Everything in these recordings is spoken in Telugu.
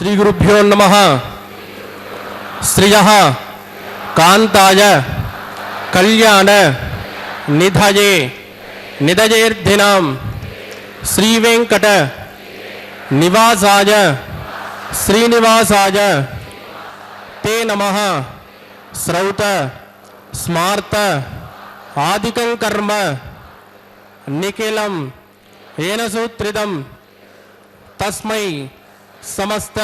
श्री गुरुभ्यो नमः। श्रियः कांताय कल्याण निधये निधयेर्धिनां श्रीवेंकट निवासाय श्रीनिवासाय ते नमः। श्रौत स्मार्त आदिकं कर्म निखिलं येन सूत्रितं तस्मै समस्त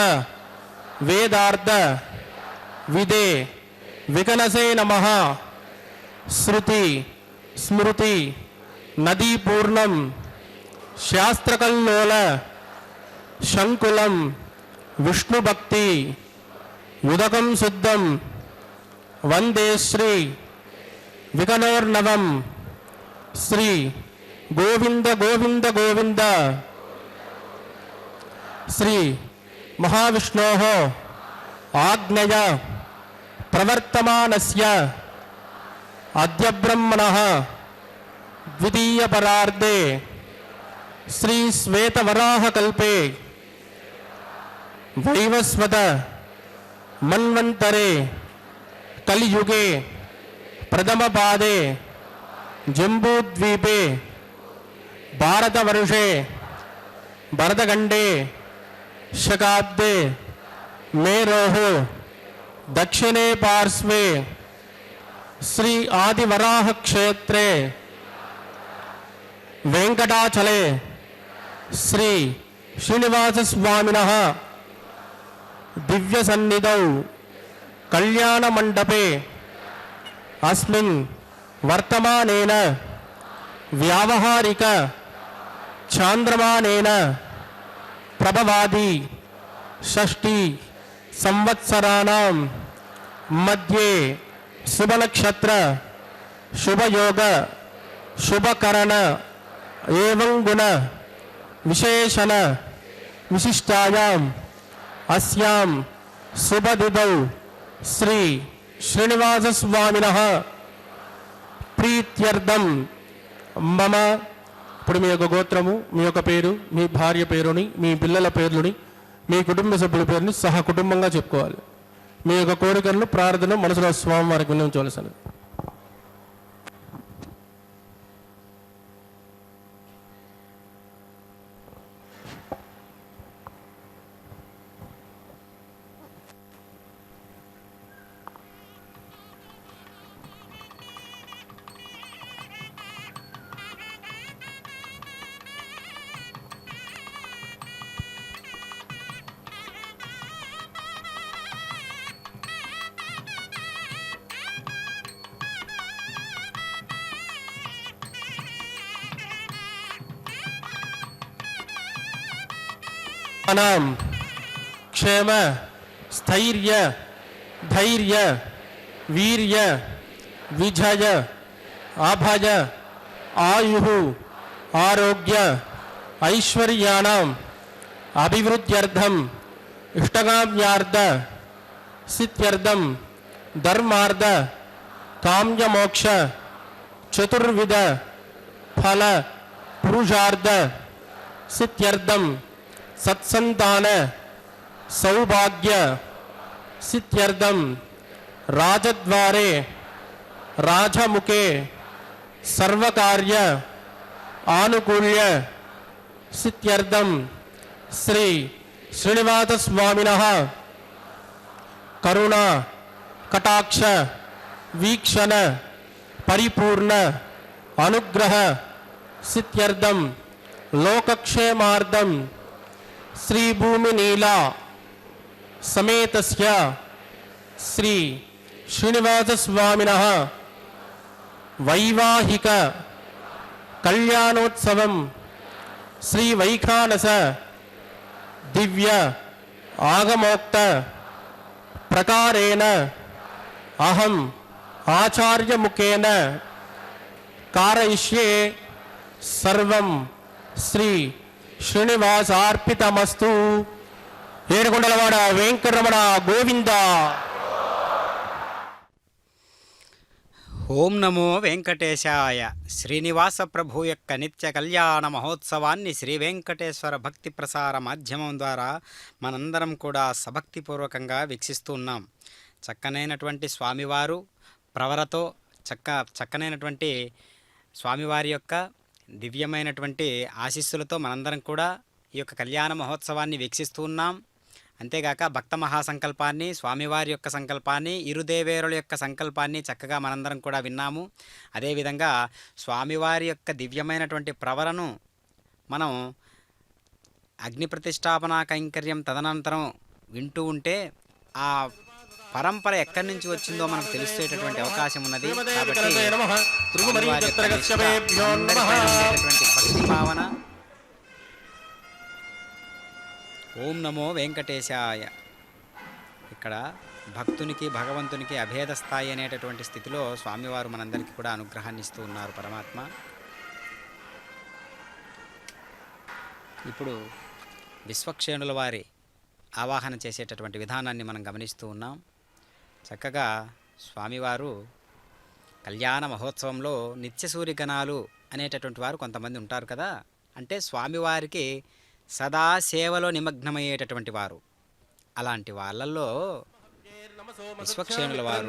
वेदार्थ विदे विकनसे नमः। श्रुति स्मृति नदी पूर्णं शास्त्रकल्लोल शंकुलं विष्णु भक्ति उदकं शुद्धं वंदे श्री विकनोर्नवं श्री गोविंद गोविंद गोविंद श्री महाविष्णोः आज्ञया प्रवर्तमानस्य अद्य ब्रह्मणः द्वितीयपरार्धे श्री श्वेतवराहकल्पे वैवस्वत मन्वन्तरे कलियुगे प्रथमपादे जम्बूद्वीपे भारतवर्षे भरतखण्डे शकाब्दे मेरोः दक्षिणे पार्श्वे श्री आदिवराह क्षेत्रे वेंकटाचले श्री श्रीनिवास स्वामिनः दिव्य सन्निधौ कल्याण मंडपे अस्मिन् वर्तमानेन व्यावहारिक चांद्रमानेन प्रभवादि षष्ठी संवत्सराणां मध्ये शुभनक्षत्र शुभयोग शुभकरण एवं गुण विशेषण विशिष्टायाम् अस्यां शुभदिदौ श्री श्रीनिवास स्वामिनः प्रीत्यर्थं मम ఇప్పుడు మీ యొక్క గోత్రము, మీ యొక్క పేరు, మీ భార్య పేరుని, మీ పిల్లల పేర్లుని, మీ కుటుంబ సభ్యుల పేరుని సహా కుటుంబంగా చెప్పుకోవాలి. మీ యొక్క కోరికలను ప్రార్థన మనసులో స్వామి వారికి వినియోగించవలసినది. नाम क्षेम स्थैर्य धैर्य वीर्य विजय अभय आयुः आरोग्य ऐश्वर्याणाम् अभिवृद्ध्यर्थम् इष्टकाम्यार्थ सिद्ध्यर्थं धर्मार्थ काम्यमोक्ष चतुर्विध फल पुरुषार्थ सिद्ध्यर्थं सत्संतान सौभाग्य सिद्ध्यर्थं राजद्वारे राजमुखे सर्वकार्य आनुकूल्य सिद्ध्यर्थम श्री श्रीनिवास स्वामिनः करुणा कटाक्ष वीक्षण परिपूर्ण अनुग्रह सिद्ध्यर्थम लोकक्षेमार्थम श्री भूमि नीला समेतस्य श्री श्रीनिवास स्वामिनः वैवाहिक कल्याणोत्सवम श्री वैखानस दिव्य आगमोक्त प्रकारेण अहम आचार्य मुखेन कारयिष्ये सर्वं श्री श्रीनिवासार्पितमस्तु। ఏడుకొండలవాడ వెంకటరమణ గోవింద। ఓం నమో వెంకటేశాయ। శ్రీనివాస ప్రభు యొక్క నిత్య కళ్యాణ మహోత్సవాన్ని శ్రీ వెంకటేశ్వర భక్తి ప్రసార మాధ్యమం ద్వారా మనందరం కూడా సభక్తిపూర్వకంగా వీక్షిస్తూ ఉన్నాం। చక్కనైనటువంటి స్వామివారు ప్రవరతో చక్కనైనటువంటి స్వామివారి యొక్క దివ్యమైనటువంటి ఆశీస్సులతో మనందరం కూడా ఈ యొక్క కళ్యాణ మహోత్సవాన్ని వీక్షిస్తూ ఉన్నాం। అంతేగాక భక్త మహాసంకల్పాన్ని, స్వామివారి యొక్క సంకల్పాన్ని, ఇరుదేవేరుల యొక్క సంకల్పాన్ని చక్కగా మనందరం కూడా విన్నాము। అదేవిధంగా స్వామివారి యొక్క దివ్యమైనటువంటి ప్రవరను మనం అగ్ని ప్రతిష్టాపన కైంకర్యం తదనంతరం వింటూ ఉంటే ఆ పరంపర ఎక్కడి నుంచి వచ్చిందో మనకు తెలిసేటటువంటి అవకాశం ఉన్నది। కాబట్టి భక్తి భావన ఓం నమో వెంకటేశాయ। ఇక్కడ భక్తునికి భగవంతునికి అభేద స్థాయి అనేటటువంటి స్థితిలో స్వామివారు మనందరికీ కూడా అనుగ్రహాన్ని ఇస్తూ ఉన్నారు పరమాత్మ। ఇప్పుడు విశ్వక్షేణుల వారి ఆవాహన చేసేటటువంటి విధానాన్ని మనం గమనిస్తూ ఉన్నాం। చక్కగా స్వామివారు కళ్యాణ మహోత్సవంలో నిత్యసూరిగణాలు అనేటటువంటి వారు కొంతమంది ఉంటారు కదా, అంటే స్వామివారికి సదా సేవలో నిమగ్నమయ్యేటటువంటి వారు। అలాంటి వాళ్ళల్లో విశ్వక్షేణుల వారు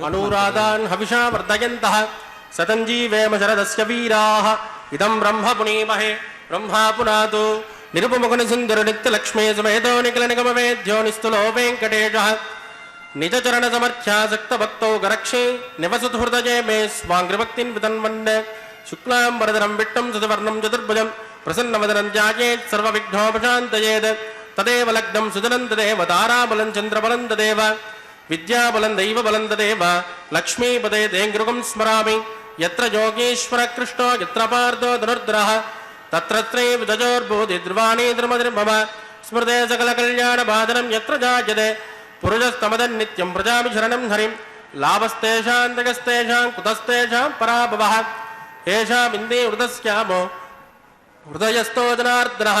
అనురాధాన్ హవిషా వర్ధయంతః సతంజీవేమ శరదస్య వీరాః ఇదం బ్రహ్మ పునీమహే బ్రహ్మా పునాతు నిరుపముఖుని సుందర నిత్య లక్ష్మీ సమేతో నిఖిల నిగమ వేద్యో నిస్తులో వెంకటేశః నిజ చరణ సమర్థ్యాసక్త భక్తౌ గరక్షే నివసతు హృదయే మే స్వాంగ్రిభక్తిన్ వితన్వన్ శుక్లాం వరదరం విట్టం సువర్ణం చతుర్భుజం ప్రసన్నవదనం ధ్యాయేత్ సర్వవిఘ్నోపశాంతయేత్ తదేవ లగ్నం సుజనం తదేవ తారాబలం చంద్రబలం తదేవ విద్యాబలం దైవబలం తదేవ లక్ష్మీపదే తేంగృగం స్మరామి యత్ర యోగేశ్వర కృష్ణో యత్ర పార్థో ధనుర్ధరః తత్రత్రే విదజోర్బోధి ధ్రువాణి ధ్రుమధిర్మమ స్మృతే సకల కళ్యాణ బాధనం యత్ర జాయతే పురుషస్తమదన్ నిత్యం ప్రజామి శరణం హరిం లాభస్తేషాం తగస్తేషాం కుతస్తేషాం పరాభవః ఏషామిందే హృదస్యామో హృదయస్థో జనార్దనః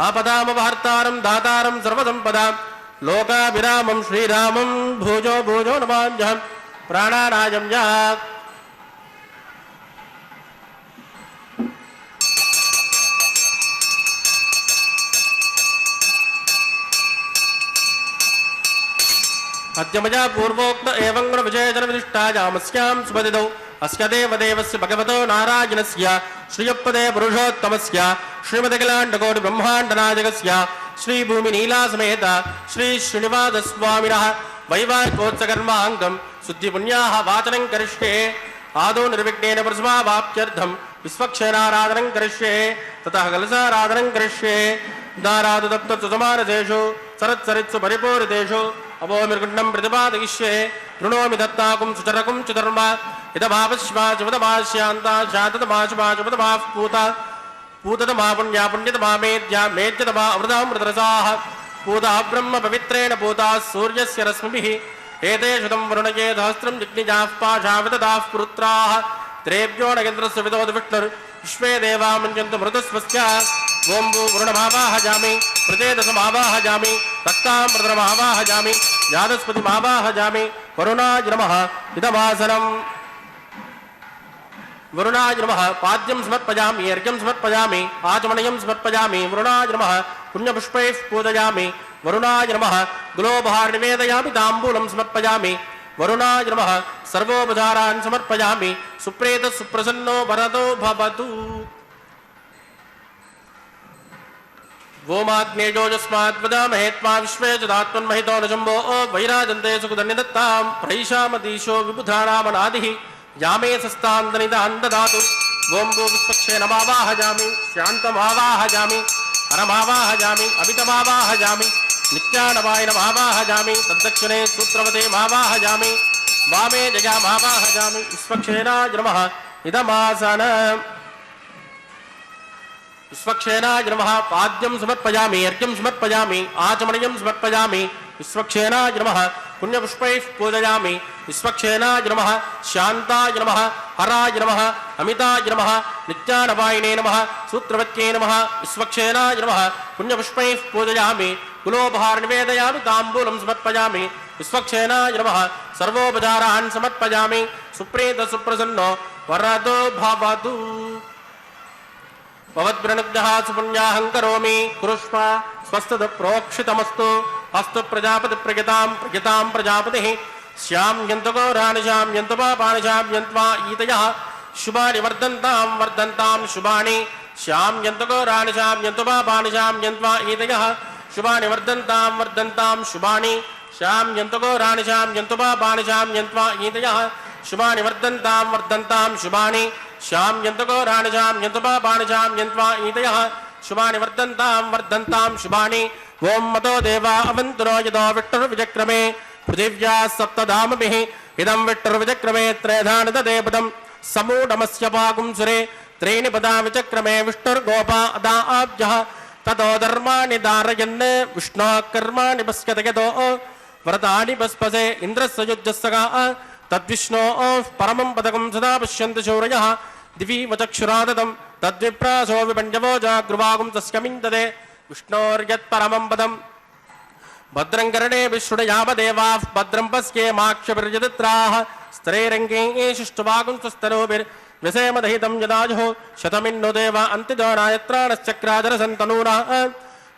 ఆపదామపహర్తారం దాతారం సర్వసంపదాం లోకాభిరామం శ్రీరామం భూజో భూజో నమామ్యహం ప్రాణానాయం యా అద్యమజా పూర్వోక్త ఏవం గుణ విజయజన విశిష్టాయామస్యాం సుపదిదౌ అస్య దేవదేవస్య భగవతో నారాయణస్య శ్రీయప్పదే పురుషోత్తమస్య శ్రీమదఖిలాండకోటి బ్రహ్మాండనాయకస్య శ్రీ భూమి నీలా సమేత శ్రీ శ్రీనివాస స్వామినః వైవాహికోత్సకర్మాంగం శుద్ధి పుణ్యాః వాచనం కరిష్యే ఆదో నిర్విఘ్నేన ప్రసమావాప్త్యర్థం విశ్వక్షేణారాధనం కరిష్యే తతః కలశారాధనం కరిష్యే దారాదు తప్త సుసమానసేషు సరత్సరిత్సు పరిపూరితేషు అభోమిర్గుండం ప్రతిపాదయిష్యే తృణోమి దత్తాకుం సుచరకుం చుధర్మ ఇదమాపశ్వాచుపదమాశ్యాంతా శాతతమాశుపాశుపదమాః పూత పూతతమా పుణ్యా పుణ్యతమా మేద్యా మేద్యతమా అమృతామృతరసాః పూతా బ్రహ్మ పవిత్రేణ పూతాः సూర్యస్య రశ్మిభిः ఏతే శతం వరుణయే సహస్రం జిగ్నిజాః పాశావిదదాః పురుత్రాः త్రేభ్యో నగేంద్రస్య విదోద విష్ణుర్ విశ్వే దేవా మంజంతు మృతస్వస్య ఓం భూ వరుణమావాహజామి ప్రచేతసమావాహజామి రక్తామృతమావాహజామి యాదస్పతిమావాహజామి వరుణాయ నమః ఇదమాసనం వరుణాయ నమః పాద్యం సమర్పయామి అర్ఘ్యం సమర్పయామి ఆచమనయం సమర్పయామి వరుణాయ నమః పుణ్యపుష్పైః పూజయామి వరుణాయ నమః గులోపహార నివేదయామి తాంబూలం సమర్పయామి वरुणाय नमः सर्वोपचारान् समर्पयामि सुप्रेत सुप्रसन्नो वरदो भवतु वोमाग्नेयोजस्माद्वदामहे त्वा विश्वे जदात्मन्महितो न जम्बो वैराजन्ते सुखदन्निदत्तां प्रैषामदीशो विबुधानामनादिः यामे सस्तान्दनिदान् ददातु ओं भो विश्वक्षे नमावाहयामि शान्तमावाहयामि हरमावाहयामि अमितमावाहयामि नित्यानवाय नमावाहयामि तद्दक्षिणे सूत्रवते मावाहयामि वामे जयामावाहयामि विश्वक्षेनाय नमः इदमासन विश्वक्षेनाय नमः पाद्यं समर्पयामि अर्घ्यं समर्पयामि आचमनीयं समर्पयामि विश्वक्षेनाय नमः पुण्यपुष्पैः पूजयामि विश्वक्षेनाय नमः शान्ताय नमः हराय नमः अमिताय नमः नित्यानवायिने नमः सूत्रवत्यै नमः विश्वक्षेनाय नमः पुण्यपुष्पैः पूजयामि कुलोपहार निवेदयामि ताम्बूलं समर्पयामि विश्वक्षेनाय नमः सर्वोपचारान् समर्पयामि सुप्रीत सुप्रसन्नो वरदो भवतु भवद्वृणुग्धः सुपुण्याहं करोमि कुरुष्व स्वस्तद प्रोक्षितमस्तु अस्तु प्रजापति प्रजतां प्रजापतिः श्याम यन्तको राणिशां यन्तपापानिशां यन्त्वा ईतयः शुभानि वर्धन्तां शुभानि श्याम यन्तको राणिशां यन्तपापानिशां यन्त्वा ईतयः शुभानि वर्धन्तां शुभानि श्याम यन्तको राणिशां यन्तपापानिशां यन्त्वा ईतयः शुभानि वर्धन्तां शुभानि श्याम यन्तको राणिशां यन्तपापानिशां यन्त्वा ईतयः शुभानि वर्धन्तां शुभानि ओं मतो देवा अवन्तरो यदो विष्णुर्विचक्रमे पृथिव्या सप्तधामभिः इदं विष्णुर्विचक्रमे त्रयधान तदेपदं समूढमस्य पागुंसुरे त्रीणि पदा विचक्रमे विष्णुर्गोपा अदाब्जः ततो धर्माणि धारयन् विष्णोः कर्माणि पश्यत यतो व्रतानि पस्पसे इन्द्रस्य युज्यस्सगा तद्विष्णोः परमं पदकं सदा पश्यन्ति शौर्यः दिवि वचक्षुरादतं तद्विप्रासो विपञ्चवो जागृवागुं तस्कमिन्दते विष्णोर्यत्परमं पदम् भद्रं कर्णे विष्णुयामदेवाः भद्रं पश्येमाक्षभिर्यजत्राः स्त्रैरङ्गे शिष्टवागुं स्वस्तनोभिर्व्यसेमदहितं यदाजुः शतमिन्नो देव अन्तिजोनायत्राणश्चक्राजरसन्तनूनाः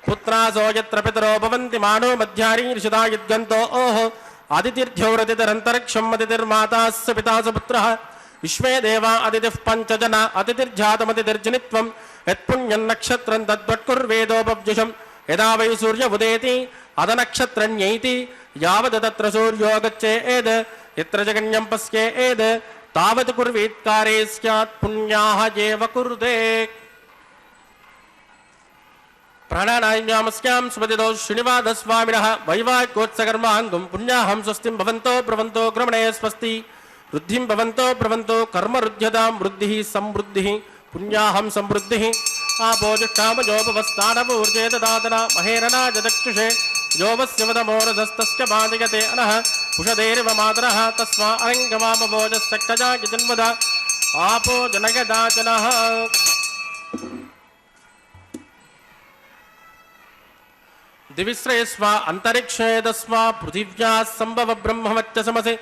पुत्रासो यत्र पितरो भवन्ति मानो मध्यानि ऋषिता युद्गन्तो ओः आदितिर्ध्योरतिरन्तरिक्षम् अतिथिर्मातास्य पिता स पुत्रः विश्वे देवा अतिथिः पञ्चजना अतिथिर्जातमतिथिर्जनित्वं यत्पुण्यन्नक्षत्रं तद्वट्कुर्वेदोपव्युषं यदा वै सूर्य उदेति अदनक्षत्रण्यैति यावत् तत्र सूर्यो गच्छेत् यत्र जगन्यं पश्येत् तावत् कुर्वीत्कारे स्यात् पुण्याः एव कुरुते प्राणानायामस्यां सुपतितो श्रीनिवासस्वामिनः वैवाहिकोत्सकर्माङ्गं पुण्याहं स्वस्तिं भवन्तो ब्रवन्तो क्रमणे स्वस्ति वृद्धिं भवन्तो ब्रवन्तो कर्मरुध्यतां वृद्धिः समृद्धिः पुण्याहं समृद्धिः आपोजिष्ठामजोपवस्थानपूर्जे ददातना महेरना जदक्षुषे योवस्यवदमोरधस्तस्य बाधयते अनः कुशदेर्व मातरः तस्मा अरङ्गमामभोजस्तक्षजा यजन्वद आपो जनयदाचनः दिविश्रयस्व अंतरिक्षेदस्व पृथिव्या संभव ब्रह्मवच्चसमसे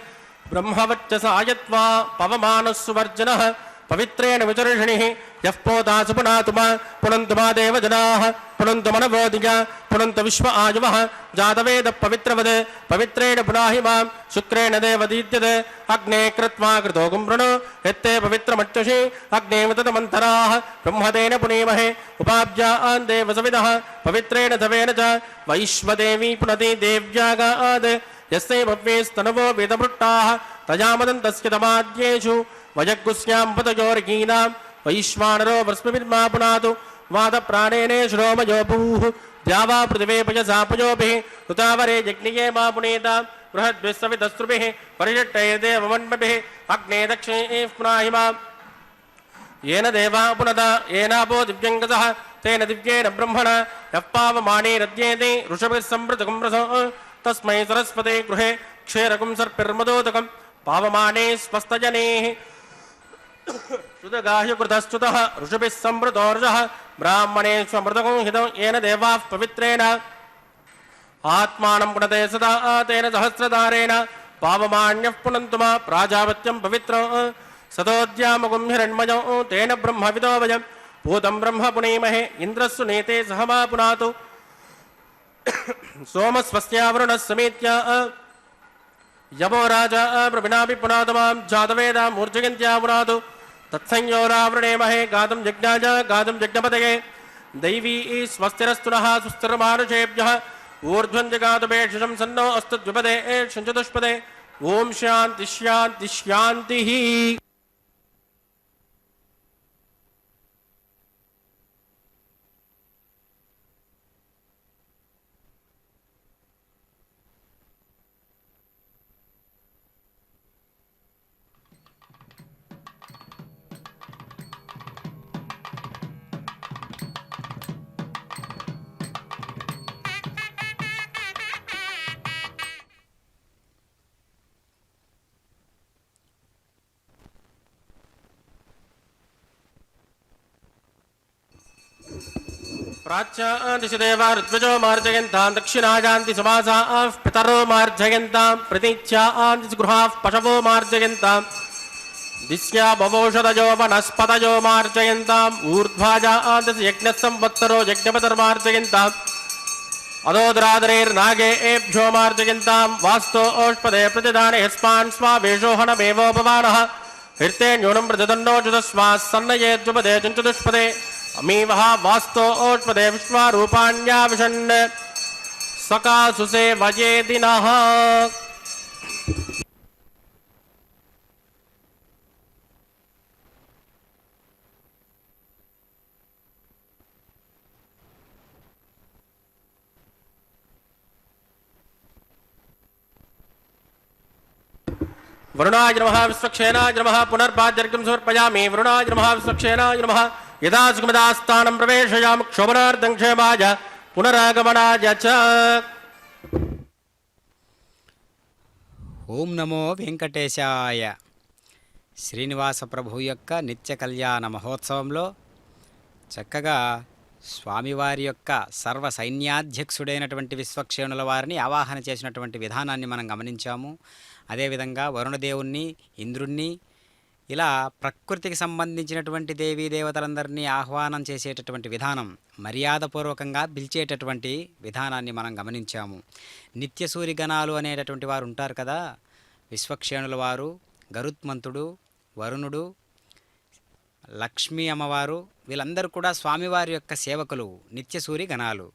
ब्रह्मवच्चस आयत्वा पवमानस्सुवर्जनः पवित्रेण विचर्षणिः यः पोता सुपुनातुमा पुनन्तुमा देवजनाः पुनन्तुमनवोदिया पुनन्त विश्व आयुवः जातवेद पवित्रवद पवित्रेण पुनाहि मां शुक्रेण देवदीद्यते अग्ने कृत्वा कृतो गुम्रणो यत्ते पवित्रमच्युषि अग्ने विततमन्तराः ब्रह्मतेन पुनीमहे उपाभ्यान् देवसविदः पवित्रेण धवेन च वैश्वदेवी पुनति देव्यागाद् यस्यै भव्यैस्तनवो वेदभृट्टाः तयामदन्तस्य तमाद्येषु वजग्गुस्यां पतयोर्गीनां वैश्वानरो वस्मिर्मा पुनातु वादप्राणेने श्रोमयोभूः द्यावा पृथिवे पयसापयोभिः ऋतावरे यज्ञिये मा पुनीता बृहद्भिस्सवितस्रुभिः परिषट्टये देवमन्मभिः अग्ने दक्षिणे पुनाहि माम् येन देवा पुनता येनापो दिव्यङ्गसः तेन दिव्येन ब्रह्मणा यः पावमानेरद्येते ऋषभिस्संवृतकं रसो तस्मै सरस्वते गृहे क्षेरकं सर्पिर्मदोदकं पावमाने स्वस्तजनेः सुदगाह्यकृतस्तुतः ऋषभिः संवृतोर्जः ब्राह्मणेष्वमृतको हितं येन देवाः पवित्रेण आत्मानं पुनते सदा तेन सहस्रधारेण पावमान्यः पुनन्तु मा प्राजापत्यं पवित्र सदोद्यामगुं हिरण्मयो तेन ब्रह्मविदो वयं भूतं ब्रह्म पुनीमहे इन्द्रस्सु नेते सह मा पुनातु सोमस्वस्यावरुणः समेत्य यमो राजा प्रभिनापि पुनातमां जातवेदा मूर्जयन्त्या पुनातु तत्संयोरावृणेमहे गातुं यज्ञाय गातुं यज्ञपतये दैवी स्वस्तिरस्तु नः सुस्तिर्मानुषेभ्यः ऊर्ध्वं जगातुपेक्षिषं सन्नो अस्तु द्विपदे चतुष्पदे ओम शांति शांति शांति ही। प्राच्यादिशदेवा ऋत्विजो मार्जयन्तां दक्षिणायान्ति समासाः पितरो मार्जयन्तां प्रतीच्यान्ति गृहाः पशवो मार्जयन्तां दिश्या भवौषधयो वनस्पतयो मार्जयन्ताम् ऊर्ध्वाजान्ति यज्ञः संवत्सरो यज्ञपतिर्मार्जयन्ताम् अदोदरादरेर्नागेभ्यो मार्जयन्तां वास्तो ओष्पदे प्रतिदाने यस्मान् स्वावेशोहनमेवोपमानः हृते न्यूनं प्रतिदन्नो जुदस्वा सन्नयेद्युपदे चतुष्पदे अमीवः वास्तो ओष्पदे विश्वारूपाण्याविशन् सकासुसे वयेदिनः। वरुणाय नमः विश्वक्षेनाय नमः पुनर्पाद्यर्घ्यं समर्पयामि। वरुणाय नमः विश्वक्षेनाय नमः यदा सुगमदास्थानं प्रवेशयामि क्षोभनार्थं क्षेमाय पुनरागमनाय च। ఓం నమో వెంకటేశాయ. శ్రీనివాస ప్రభు యొక్క నిత్య కళ్యాణ మహోత్సవంలో చక్కగా స్వామివారి యొక్క సర్వ సైన్యాధ్యక్షుడైనటువంటి విశ్వక్షేణుల వారిని ఆవాహన చేసినటువంటి విధానాన్ని మనం గమనించాము. అదేవిధంగా వరుణదేవుణ్ణి, ఇంద్రుణ్ణి, ఇలా ప్రకృతికి సంబంధించినటువంటి దేవీ దేవతలందరినీ ఆహ్వానం చేసేటటువంటి విధానం, మర్యాదపూర్వకంగా పిలిచేటటువంటి విధానాన్ని మనం గమనించాము. నిత్యసూరి గణాలు అనేటటువంటి వారు ఉంటారు కదా, విశ్వక్షేణుల వారు, గరుత్మంతుడు, వరుణుడు, లక్ష్మీ అమ్మవారు, వీళ్ళందరూ కూడా స్వామివారి యొక్క సేవకులు, నిత్యసూరి గణాలు.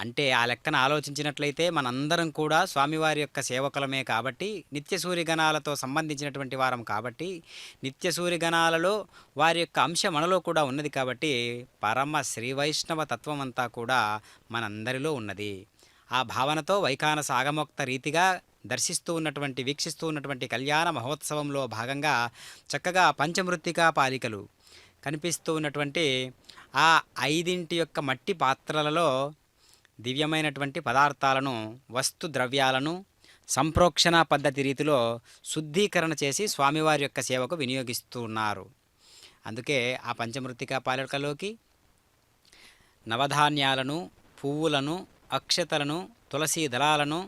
అంటే ఆ లెక్కన ఆలోచించినట్లయితే మనందరం కూడా స్వామివారి యొక్క సేవకులమే కాబట్టి, నిత్యసూరి గణాలతో సంబంధించినటువంటి వారం కాబట్టి, నిత్యసూరి గణాలలో వారి యొక్క అంశం మనలో కూడా ఉన్నది కాబట్టి, పరమ శ్రీ వైష్ణవ తత్వం అంతా కూడా మనందరిలో ఉన్నది. ఆ భావనతో వైఖానస ఆగమోక్త రీతిగా దర్శిస్తూ ఉన్నటువంటి, వీక్షిస్తూ ఉన్నటువంటి కళ్యాణ మహోత్సవంలో భాగంగా చక్కగా పంచమృత్తికా పాలికలు కనిపిస్తూ ఉన్నటువంటి ఆ 5 యొక్క మట్టి పాత్రలలో దివ్యమైనటువంటి పదార్థాలను, వస్తు ద్రవ్యాలను సంప్రోక్షణ పద్ధతి రీతిలో శుద్ధీకరణ చేసి స్వామివారి యొక్క సేవకు వినియోగిస్తూ ఉన్నారు. అందుకే ఆ పంచమృత్తికా పాలికలోకి నవధాన్యాలను, పువ్వులను, అక్షతలను, తులసీ దళాలను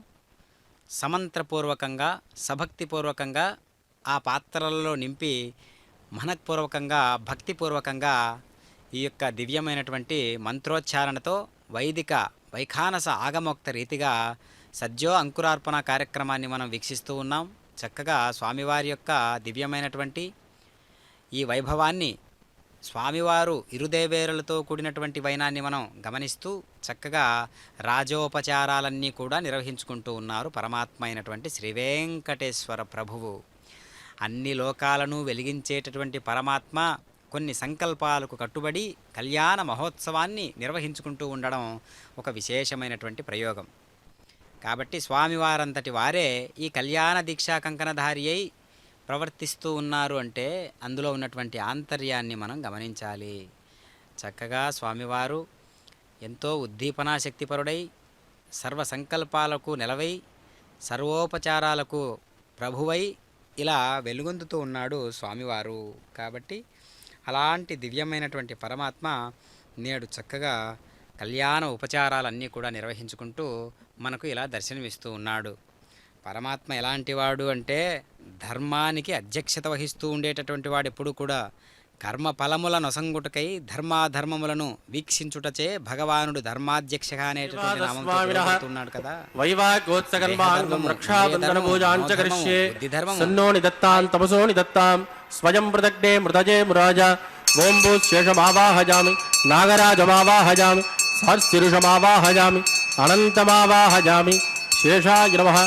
సమంత్రపూర్వకంగా, సభక్తిపూర్వకంగా ఆ పాత్రలలో నింపి మనఃపూర్వకంగా, భక్తిపూర్వకంగా ఈ యొక్క దివ్యమైనటువంటి మంత్రోచ్చారణతో వైదిక వైఖానస ఆగమోక్త రీతిగా సద్యో అంకురార్పణ కార్యక్రమాన్ని మనం వీక్షిస్తూ ఉన్నాం. చక్కగా స్వామివారి యొక్క దివ్యమైనటువంటి ఈ వైభవాన్ని, స్వామివారు ఇరుదేవేరులతో కూడినటువంటి వైనాన్ని మనం గమనిస్తూ చక్కగా రాజోపచారాలన్నీ కూడా నిర్వహించుకుంటూ ఉన్నారు పరమాత్మ అయినటువంటి శ్రీ వెంకటేశ్వర ప్రభువు. అన్ని లోకాలను వెలిగించేటటువంటి పరమాత్మ కొన్ని సంకల్పాలకు కట్టుబడి కళ్యాణ మహోత్సవాన్ని నిర్వహించుకుంటూ ఉండడం ఒక విశేషమైనటువంటి ప్రయోగం. కాబట్టి స్వామివారంతటి వారే ఈ కళ్యాణ దీక్షా కంకణధారి అయి ప్రవర్తిస్తూ ఉన్నారు అంటే అందులో ఉన్నటువంటి ఆంతర్యాన్ని మనం గమనించాలి. చక్కగా స్వామివారు ఎంతో ఉద్దీపనా శక్తిపరుడై, సర్వ సంకల్పాలకు నెలవై, సర్వోపచారాలకు ప్రభువై ఇలా వెలుగొందుతూ ఉన్నాడు స్వామివారు. కాబట్టి అలాంటి దివ్యమైనటువంటి పరమాత్మ నేడు చక్కగా కళ్యాణ ఉపచారాలన్నీ కూడా నిర్వహించుకుంటూ మనకు ఇలా దర్శనమిస్తూ ఉన్నాడు. పరమాత్మ ఎలాంటి వాడు అంటే ధర్మానికి అధ్యక్షత వహిస్తూ ఉండేటటువంటి వాడు ఎప్పుడు కూడా కర్మ ఫలముల నొసంగుటకై ధర్మాధర్మములను వీక్షించుటచే భగవానుడు ధర్మాధ్యక్ష అనేటటువంటి నామంతో పిలువబడుతున్నాడు కదా. వైవాగోత్సకర్మాంగం రక్షాబంధన పూజాంచ కరిష్యే సన్నో నిదత్తాం తపసో నిదత్తాం స్వయం పృథగ్నే మృతజే మురాజ ఓం భూశేషమావాహజామి నాగరాజమావాహజామి సహస్తిరుషమావాహజామి అనంతమావాహజామి శేషాయ నమః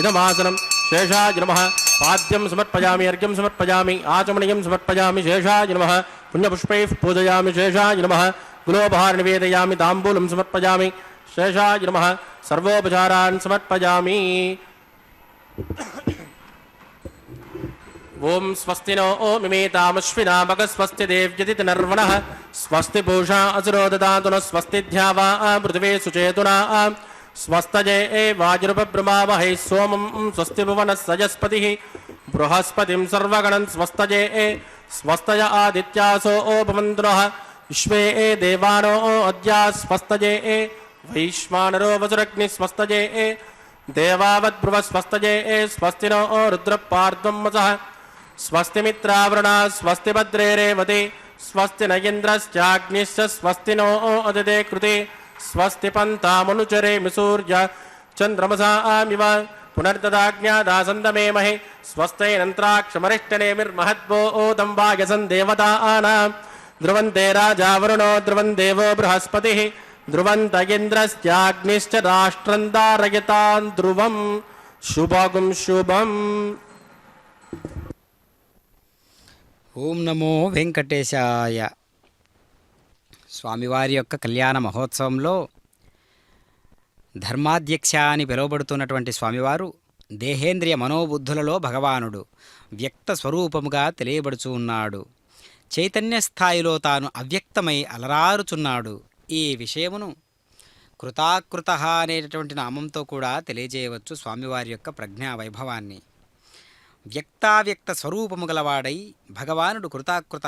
ఇదమాసనం శేషాయ నమః పాద్యం సమర్పయామి అర్ఘ్యం సమర్పయామి ఆచమనీయం సమర్పయామి శేషాయ నమః పుణ్యపుష్పైః పూజయామి శేషాయ నమః గులోపహార నివేదయామి తాంబూలం సమర్పయామి శేషాయ నమః సర్వోపచారాన్ సమర్పయామి. ఓం స్వస్తి నో మిమేతామశ్వినామక స్వస్తి దేవ్యతి నర్వణః స్వస్తి పూషా అసురో దదాతు నః స్వస్తి ధ్యావా పృథివీ సుచేతునా స్వస్తజే వాజురుపబ్రమావహై సోమం స్వస్తి భువనః సజస్పతిః బృహస్పతిం సర్వగణం స్వస్తజే స్వస్తయ ఆదిత్యాసో భవంతు నః విశ్వే దేవానో అద్యా స్వస్తజే వైశ్వానరో వసురగ్ని స్వస్తజే దేవావద్భ్రువ స్వస్తజే స్వస్తి నో రుద్రపార్ధ్వం వసః స్వస్తి మిత్రావృణా స్వస్తి భద్రే రేవతి స్వస్తి నగేంద్రశ్చాగ్నిశ్చ స్వస్తి నో అదితే కృతే స్వస్తి పంతామనుచరేమి సూర్య చంద్రమసామివ పునర్దదాజ్ఞాదాసందమేమహే స్వస్తైనంత్రాక్షమరిష్టనేమిర్మహద్వోదం వాయసం దేవతానాం ధ్రువంతే రాజా వరుణో ధ్రువం దేవో బృహస్పతిః ధ్రువంత ఇంద్రశ్చాగ్నిశ్చ రాష్ట్రం ధారయతాన్ ధ్రువం శుభం శుభం. ఓం నమో వెంకటేశాయ. స్వామివారి యొక్క కళ్యాణ మహోత్సవంలో ధర్మాధ్యక్ష అని పిలువబడుతున్నటువంటి స్వామివారు దేహేంద్రియ మనోబుద్ధులలో భగవానుడు వ్యక్త స్వరూపముగా తెలియబడుచు ఉన్నాడు. చైతన్య స్థాయిలో తాను అవ్యక్తమై అలరారుచున్నాడు. ఈ విషయమును కృతాకృత అనేటటువంటి నామంతో కూడా తెలియజేయవచ్చు స్వామివారి యొక్క ప్రజ్ఞా వైభవాన్ని. వ్యక్తావ్యక్త స్వరూపము గలవాడై భగవానుడు కృతాకృత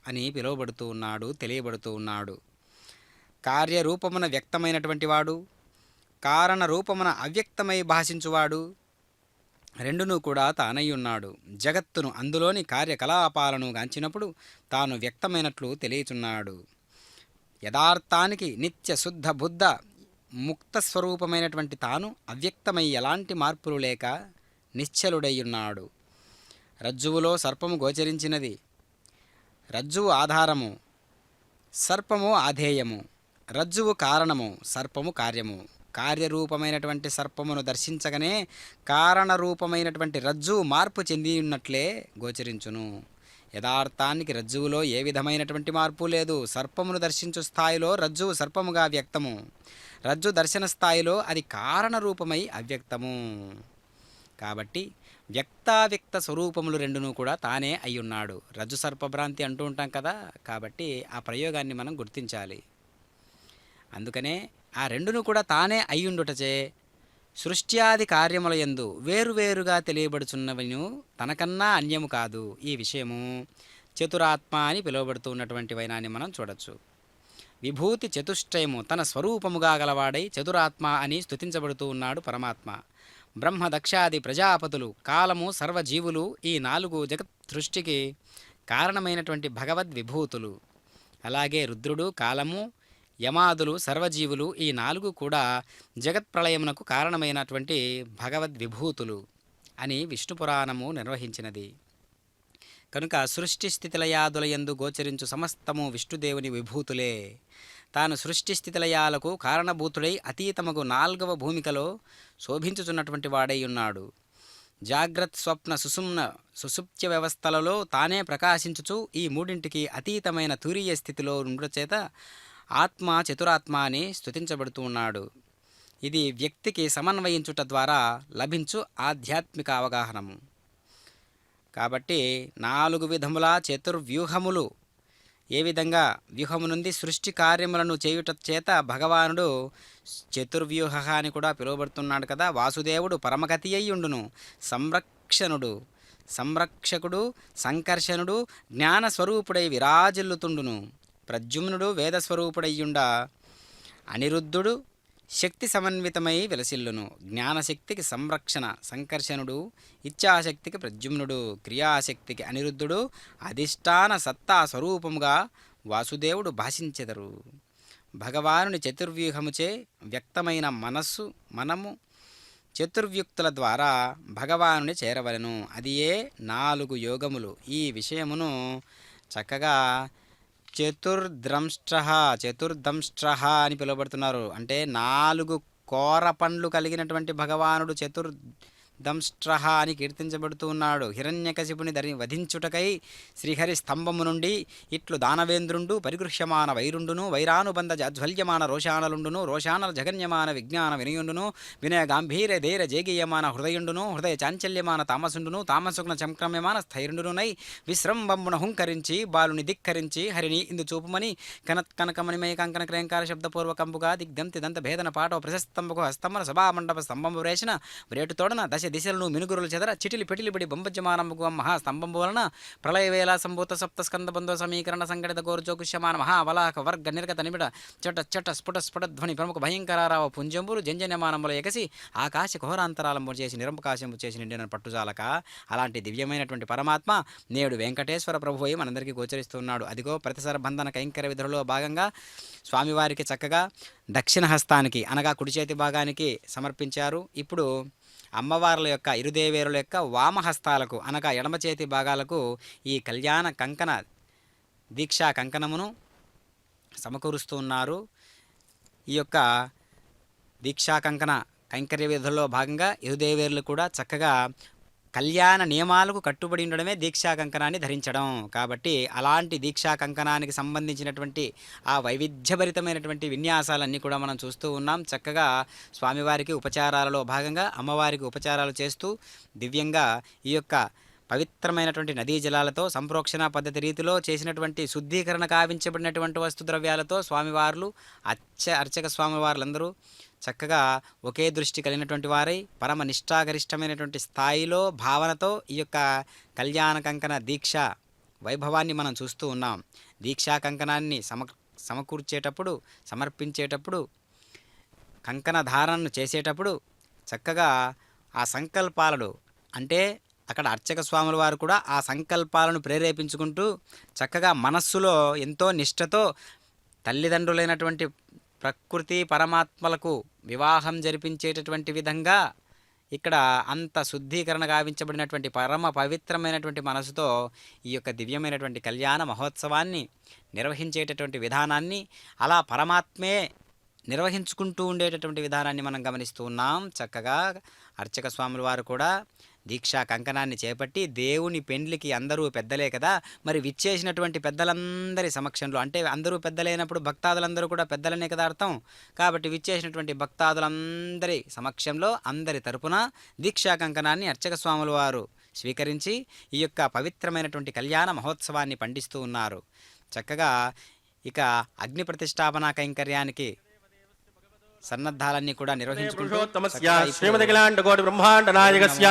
అని పిలువబడుతూ ఉన్నాడు, తెలియబడుతూ ఉన్నాడు. కార్యరూపమున వ్యక్తమైనటువంటి వాడు, కారణ రూపమున అవ్యక్తమై భాషించువాడు, రెండునూ కూడా తానై ఉన్నాడు. జగత్తును అందులోని కార్యకలాపాలను గాంచినప్పుడు తాను వ్యక్తమైనట్లు తెలియచున్నాడు. యథార్థానికి నిత్య శుద్ధ బుద్ధ ముక్త స్వరూపమైనటువంటి తాను అవ్యక్తమై ఎలాంటి మార్పులు లేక నిశ్చలుడయ్యున్నాడు. రజ్జువులో సర్పము గోచరించినది. రజ్జువు ఆధారము, సర్పము ఆధేయము. రజ్జువు కారణము, సర్పము కార్యము. కార్యరూపమైనటువంటి సర్పమును దర్శించగానే కారణరూపమైనటువంటి రజ్జువు మార్పు చెంది ఉన్నట్లే గోచరించును. యథార్థానికి రజ్జువులో ఏ విధమైనటువంటి మార్పు లేదు. సర్పమును దర్శించు స్థాయిలో రజ్జువు సర్పముగా వ్యక్తము, రజ్జు దర్శన స్థాయిలో అది కారణరూపమై అవ్యక్తము. కాబట్టి వ్యక్తావ్యక్త స్వరూపములు రెండును కూడా తానే అయ్యున్నాడు. రజ్జు సర్పభ్రాంతి అంటూ ఉంటాం కదా, కాబట్టి ఆ ప్రయోగాన్ని మనం గుర్తించాలి. అందుకనే ఆ రెండును కూడా తానే అయ్యుండుటచే సృష్ట్యాది కార్యములయందు వేరువేరుగా తెలియబడుచున్నవను తనకన్నా అన్యము కాదు. ఈ విషయము చతురాత్మ అని పిలువబడుతూ ఉన్నటువంటి వైనాన్ని మనం చూడొచ్చు. విభూతి చతుష్టయము తన స్వరూపముగా గలవాడై చతురాత్మ అని స్తుతించబడుతూ ఉన్నాడు పరమాత్మ. బ్రహ్మ దక్షాది ప్రజాపతులు, కాలము, సర్వజీవులు ఈ 4 జగత్ సృష్టికి కారణమైనటువంటి భగవద్విభూతులు. అలాగే రుద్రుడు, కాలము, యమాదులు, సర్వజీవులు ఈ 4 కూడా జగత్ప్రళయమునకు కారణమైనటువంటి భగవద్విభూతులు అని విష్ణు పురాణము నిర్వహించినది. కనుక సృష్టి స్థితిలయాదులయందు గోచరించు సమస్తము విష్ణుదేవుని విభూతులే. తాను సృష్టి స్థితిలయాలకు కారణభూతుడై అతీతమగు 4వ భూమికలో శోభించుచున్నటువంటి వాడై ఉన్నాడు. జాగ్రత్, స్వప్న, సుసుప్త్య వ్యవస్థలలో తానే ప్రకాశించుచు ఈ మూడింటికి అతీతమైన తురీయ స్థితిలో ఉండచేత ఆత్మ చతురాత్మ అని స్తుతించబడుతూ ఉన్నాడు. ఇది వ్యక్తికి సమన్వయించుట ద్వారా లభించు ఆధ్యాత్మిక అవగాహనము. కాబట్టి 4 విధముల చతుర్వ్యూహములు ఏ విధంగా వ్యూహము నుండి సృష్టి కార్యములను చేయుట చేత భగవానుడు చతుర్వ్యూహ అని కూడా పిలువబడుతున్నాడు కదా. వాసుదేవుడు పరమగతి అయ్యుండును, సంరక్షణుడు, సంరక్షకుడు, సంకర్షణుడు, జ్ఞానస్వరూపుడై విరాజిల్లుతుండును. ప్రద్యుమ్నుడు వేదస్వరూపుడయ్యుండ, అనిరుద్ధుడు శక్తి సమన్వితమై విలసిల్లును. జ్ఞానశక్తికి సంరక్షణ సంకర్షణుడు, ఇచ్ఛాశక్తికి ప్రద్యుమ్నుడు, క్రియాశక్తికి అనిరుద్ధుడు, అధిష్టాన సత్తా స్వరూపముగా వాసుదేవుడు భాషించెదరు. భగవానుని చతుర్వ్యూహముచే వ్యక్తమైన మనము చతుర్వ్యుక్తుల ద్వారా భగవానుని చేరవలెను. అది ఏ 4 యోగములు. ఈ విషయమును చక్కగా చతుర్దంష్ట్ర అని పిలువబడుతున్నారు. అంటే 4 కోర పండ్లు కలిగినటువంటి భగవానుడు చతుర్దంష్ట్ర అని కీర్తించబడుతూ ఉన్నాడు. హిరణ్యకశిపుని వధించుటకై శ్రీహరి స్తంభము నుండి ఇట్లు దానవేంద్రుండు పరిగృహ్యమాన వైరుండును, వైరానుబంధ జాజ్వల్యమాన రోషానలుండును, రోషానల జగన్యమాన విజ్ఞాన వినయుండును, వినయ గాంభీర్య ధైర్య జేగీయమాన హృదయుండును, హృదయ చాంచల్యమాన తామసుండును, తామసుగ్న చంక్రమ్యమాన స్థైరుండునై విశ్రంబంబున హుంకరించి బాలుని ధిక్కరించి హరిని ఇందు చూపుమని కనకమణిమయ కంకణ క్రేంకార శబ్దపూర్వకంబుగా దిగ్ధంతి దంత భేదన పాటో ప్రశస్తంబకు హస్తమ్మన సభామండప స్తంభంబు రేసిన వ్రేటుతోడన దశ దిశలను మినుగురులు చెదర చిటిలి పెటిలిబడి బొంబజ్యమానముగు మహాస్తంభంబు వలన ప్రళయవేళ సంభూత సప్త స్కందబంధో సమీకరణ సంఘటిత గోరుచోకుష్యమాన మహావలాక వర్గ నిర్గత నిమిడ చట చట స్ఫుట ధ్వని ప్రముఖ భయంకరారావ పుంజంబులు జంజన్యమానముల ఎగసి ఆకాశ ఘోరాంతరాలంబు చేసి నిరంపకాశంబు చేసి నిండిన పట్టుజాలక అలాంటి దివ్యమైనటువంటి పరమాత్మ నేడు వెంకటేశ్వర ప్రభు అయి మనందరికీ గోచరిస్తున్నాడు. అదిగో ప్రతిసర బంధన కైంకర్య విధులలో భాగంగా స్వామివారికి చక్కగా దక్షిణ హస్తానికి అనగా కుడి చేతి భాగానికి సమర్పించారు. ఇప్పుడు అమ్మవార్ల యొక్క ఇరుదేవేరుల యొక్క వామహస్తాలకు అనగా ఎడమ చేతి భాగాలకు ఈ కళ్యాణ కంకణ దీక్షా కంకణమును సమకూరుస్తూ ఉన్నారు. ఈ యొక్క దీక్షా కంకణ కైంకర్య విధుల్లో భాగంగా ఇరుదేవేరులు కూడా చక్కగా కళ్యాణ నియమాలకు కట్టుబడి ఉండడమే దీక్షా కంకణాన్ని ధరించడం. కాబట్టి అలాంటి దీక్షా కంకణానికి సంబంధించినటువంటి ఆ వైవిధ్యభరితమైనటువంటి విన్యాసాలన్నీ కూడా మనం చూస్తూ ఉన్నాం. చక్కగా స్వామివారికి ఉపచారాలలో భాగంగా అమ్మవారికి ఉపచారాలు చేస్తూ దివ్యంగా ఈ యొక్క పవిత్రమైనటువంటి నదీ జలాలతో సంప్రోక్షణ పద్ధతి రీతిలో చేసినటువంటి శుద్ధీకరణ కావించబడినటువంటి వస్తు ద్రవ్యాలతో స్వామివార్లు అర్చక స్వామివార్లందరూ చక్కగా ఒకే దృష్టి కలిగినటువంటి వారై పరమ నిష్ఠాగరిష్టమైనటువంటి స్థాయిలో భావనతో ఈ యొక్క కళ్యాణ కంకణ దీక్ష వైభవాన్ని మనం చూస్తూ ఉన్నాం. దీక్షా కంకణాన్ని సమకూర్చేటప్పుడు సమర్పించేటప్పుడు కంకణ ధారణను చేసేటప్పుడు చక్కగా ఆ సంకల్పాలను అంటే అక్కడ అర్చక స్వాముల వారు కూడా ఆ సంకల్పాలను ప్రేరేపించుకుంటూ చక్కగా మనస్సులో ఎంతో నిష్ఠతో తల్లిదండ్రులైనటువంటి ప్రకృతి పరమాత్మలకు వివాహం జరిపించేటటువంటి విధంగా ఇక్కడ అంత శుద్ధీకరణ గావించబడినటువంటి పరమ పవిత్రమైనటువంటి మనసుతో ఈ యొక్క దివ్యమైనటువంటి కళ్యాణ మహోత్సవాన్ని నిర్వహించేటటువంటి విధానాన్ని అలా పరమాత్మే నిర్వహించుకుంటూ ఉండేటటువంటి విధానాన్ని మనం గమనిస్తూ ఉన్నాం. చక్కగా అర్చక స్వాముల వారు కూడా దీక్షా కంకణాన్ని చేపట్టి దేవుని పెండ్లికి అందరూ పెద్దలే కదా, మరి విచ్చేసినటువంటి పెద్దలందరి సమక్షంలో అంటే అందరూ పెద్దలైనప్పుడు భక్తాదులందరూ కూడా పెద్దలనే కదా అర్థం. కాబట్టి విచ్చేసినటువంటి భక్తాదులందరి సమక్షంలో అందరి తరపున దీక్షా కంకణాన్ని అర్చక స్వాముల వారు స్వీకరించి ఈ యొక్క పవిత్రమైనటువంటి కళ్యాణ మహోత్సవాన్ని పండిస్తూ ఉన్నారు. చక్కగా ఇక అగ్ని ప్రతిష్టాపన కైంకర్యానికి సన్నద్ధాలన్నీ కూడా నిర్వహించుకుంటూ శ్రీమదఖిలాండకోటి బ్రహ్మాండ నాయకస్య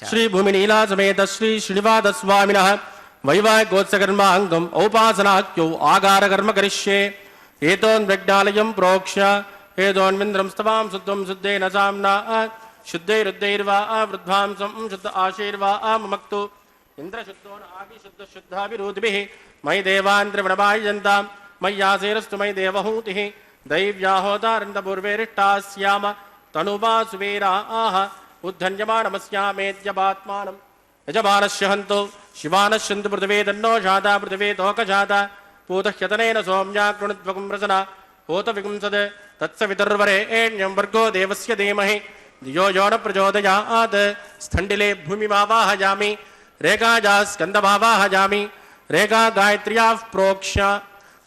శ్రీ భూమి నీలా సమేత శ్రీ శ్రీనివాస స్వామినః వైవాహికోత్సకర్మ అంగం ఔపాసనాఖ్యౌ ఆగార కర్మ కరిష్యే ఏతోన్విజ్ఞాలయం ప్రోక్ష్య ఏతోన్వింద్రం స్తవాం శుద్ధం శుద్ధేన సామ్నా శుద్ధైరుద్ధైర్వా వృద్ధ్వాంసం శుద్ధ ఆశైర్వా మమక్తు ఇంద్రశుద్ధో ఆవిశుద్ధ శుద్ధాభిరూతిభిః మయి దేవాంద్రవణమాయంతాం మయ్యాసేరస్తు మయి దేవహూతిః दैव्याहोदारन्दपूर्वेरिष्टास्याम तनुवा सुवीरा आह उद्धन्यमानमस्यामेद्यपात्मानं यजमानस्य हन्तो शिवानश्यन्तु पृथिवे तन्नो जाता पृथिवे तोकजाता पूतह्यतनेन सौम्या कृणुद्वगुं रसना पूतविगुंसद् तत्सवितुर्वरेण्यं वर्गो देवस्य धीमहि धियो यो न प्रचोदयात् स्थण्डिले भूमिमावाहयामि रेखाजा स्कन्दमावाहयामि रेखा गायत्र्याः प्रोक्ष्य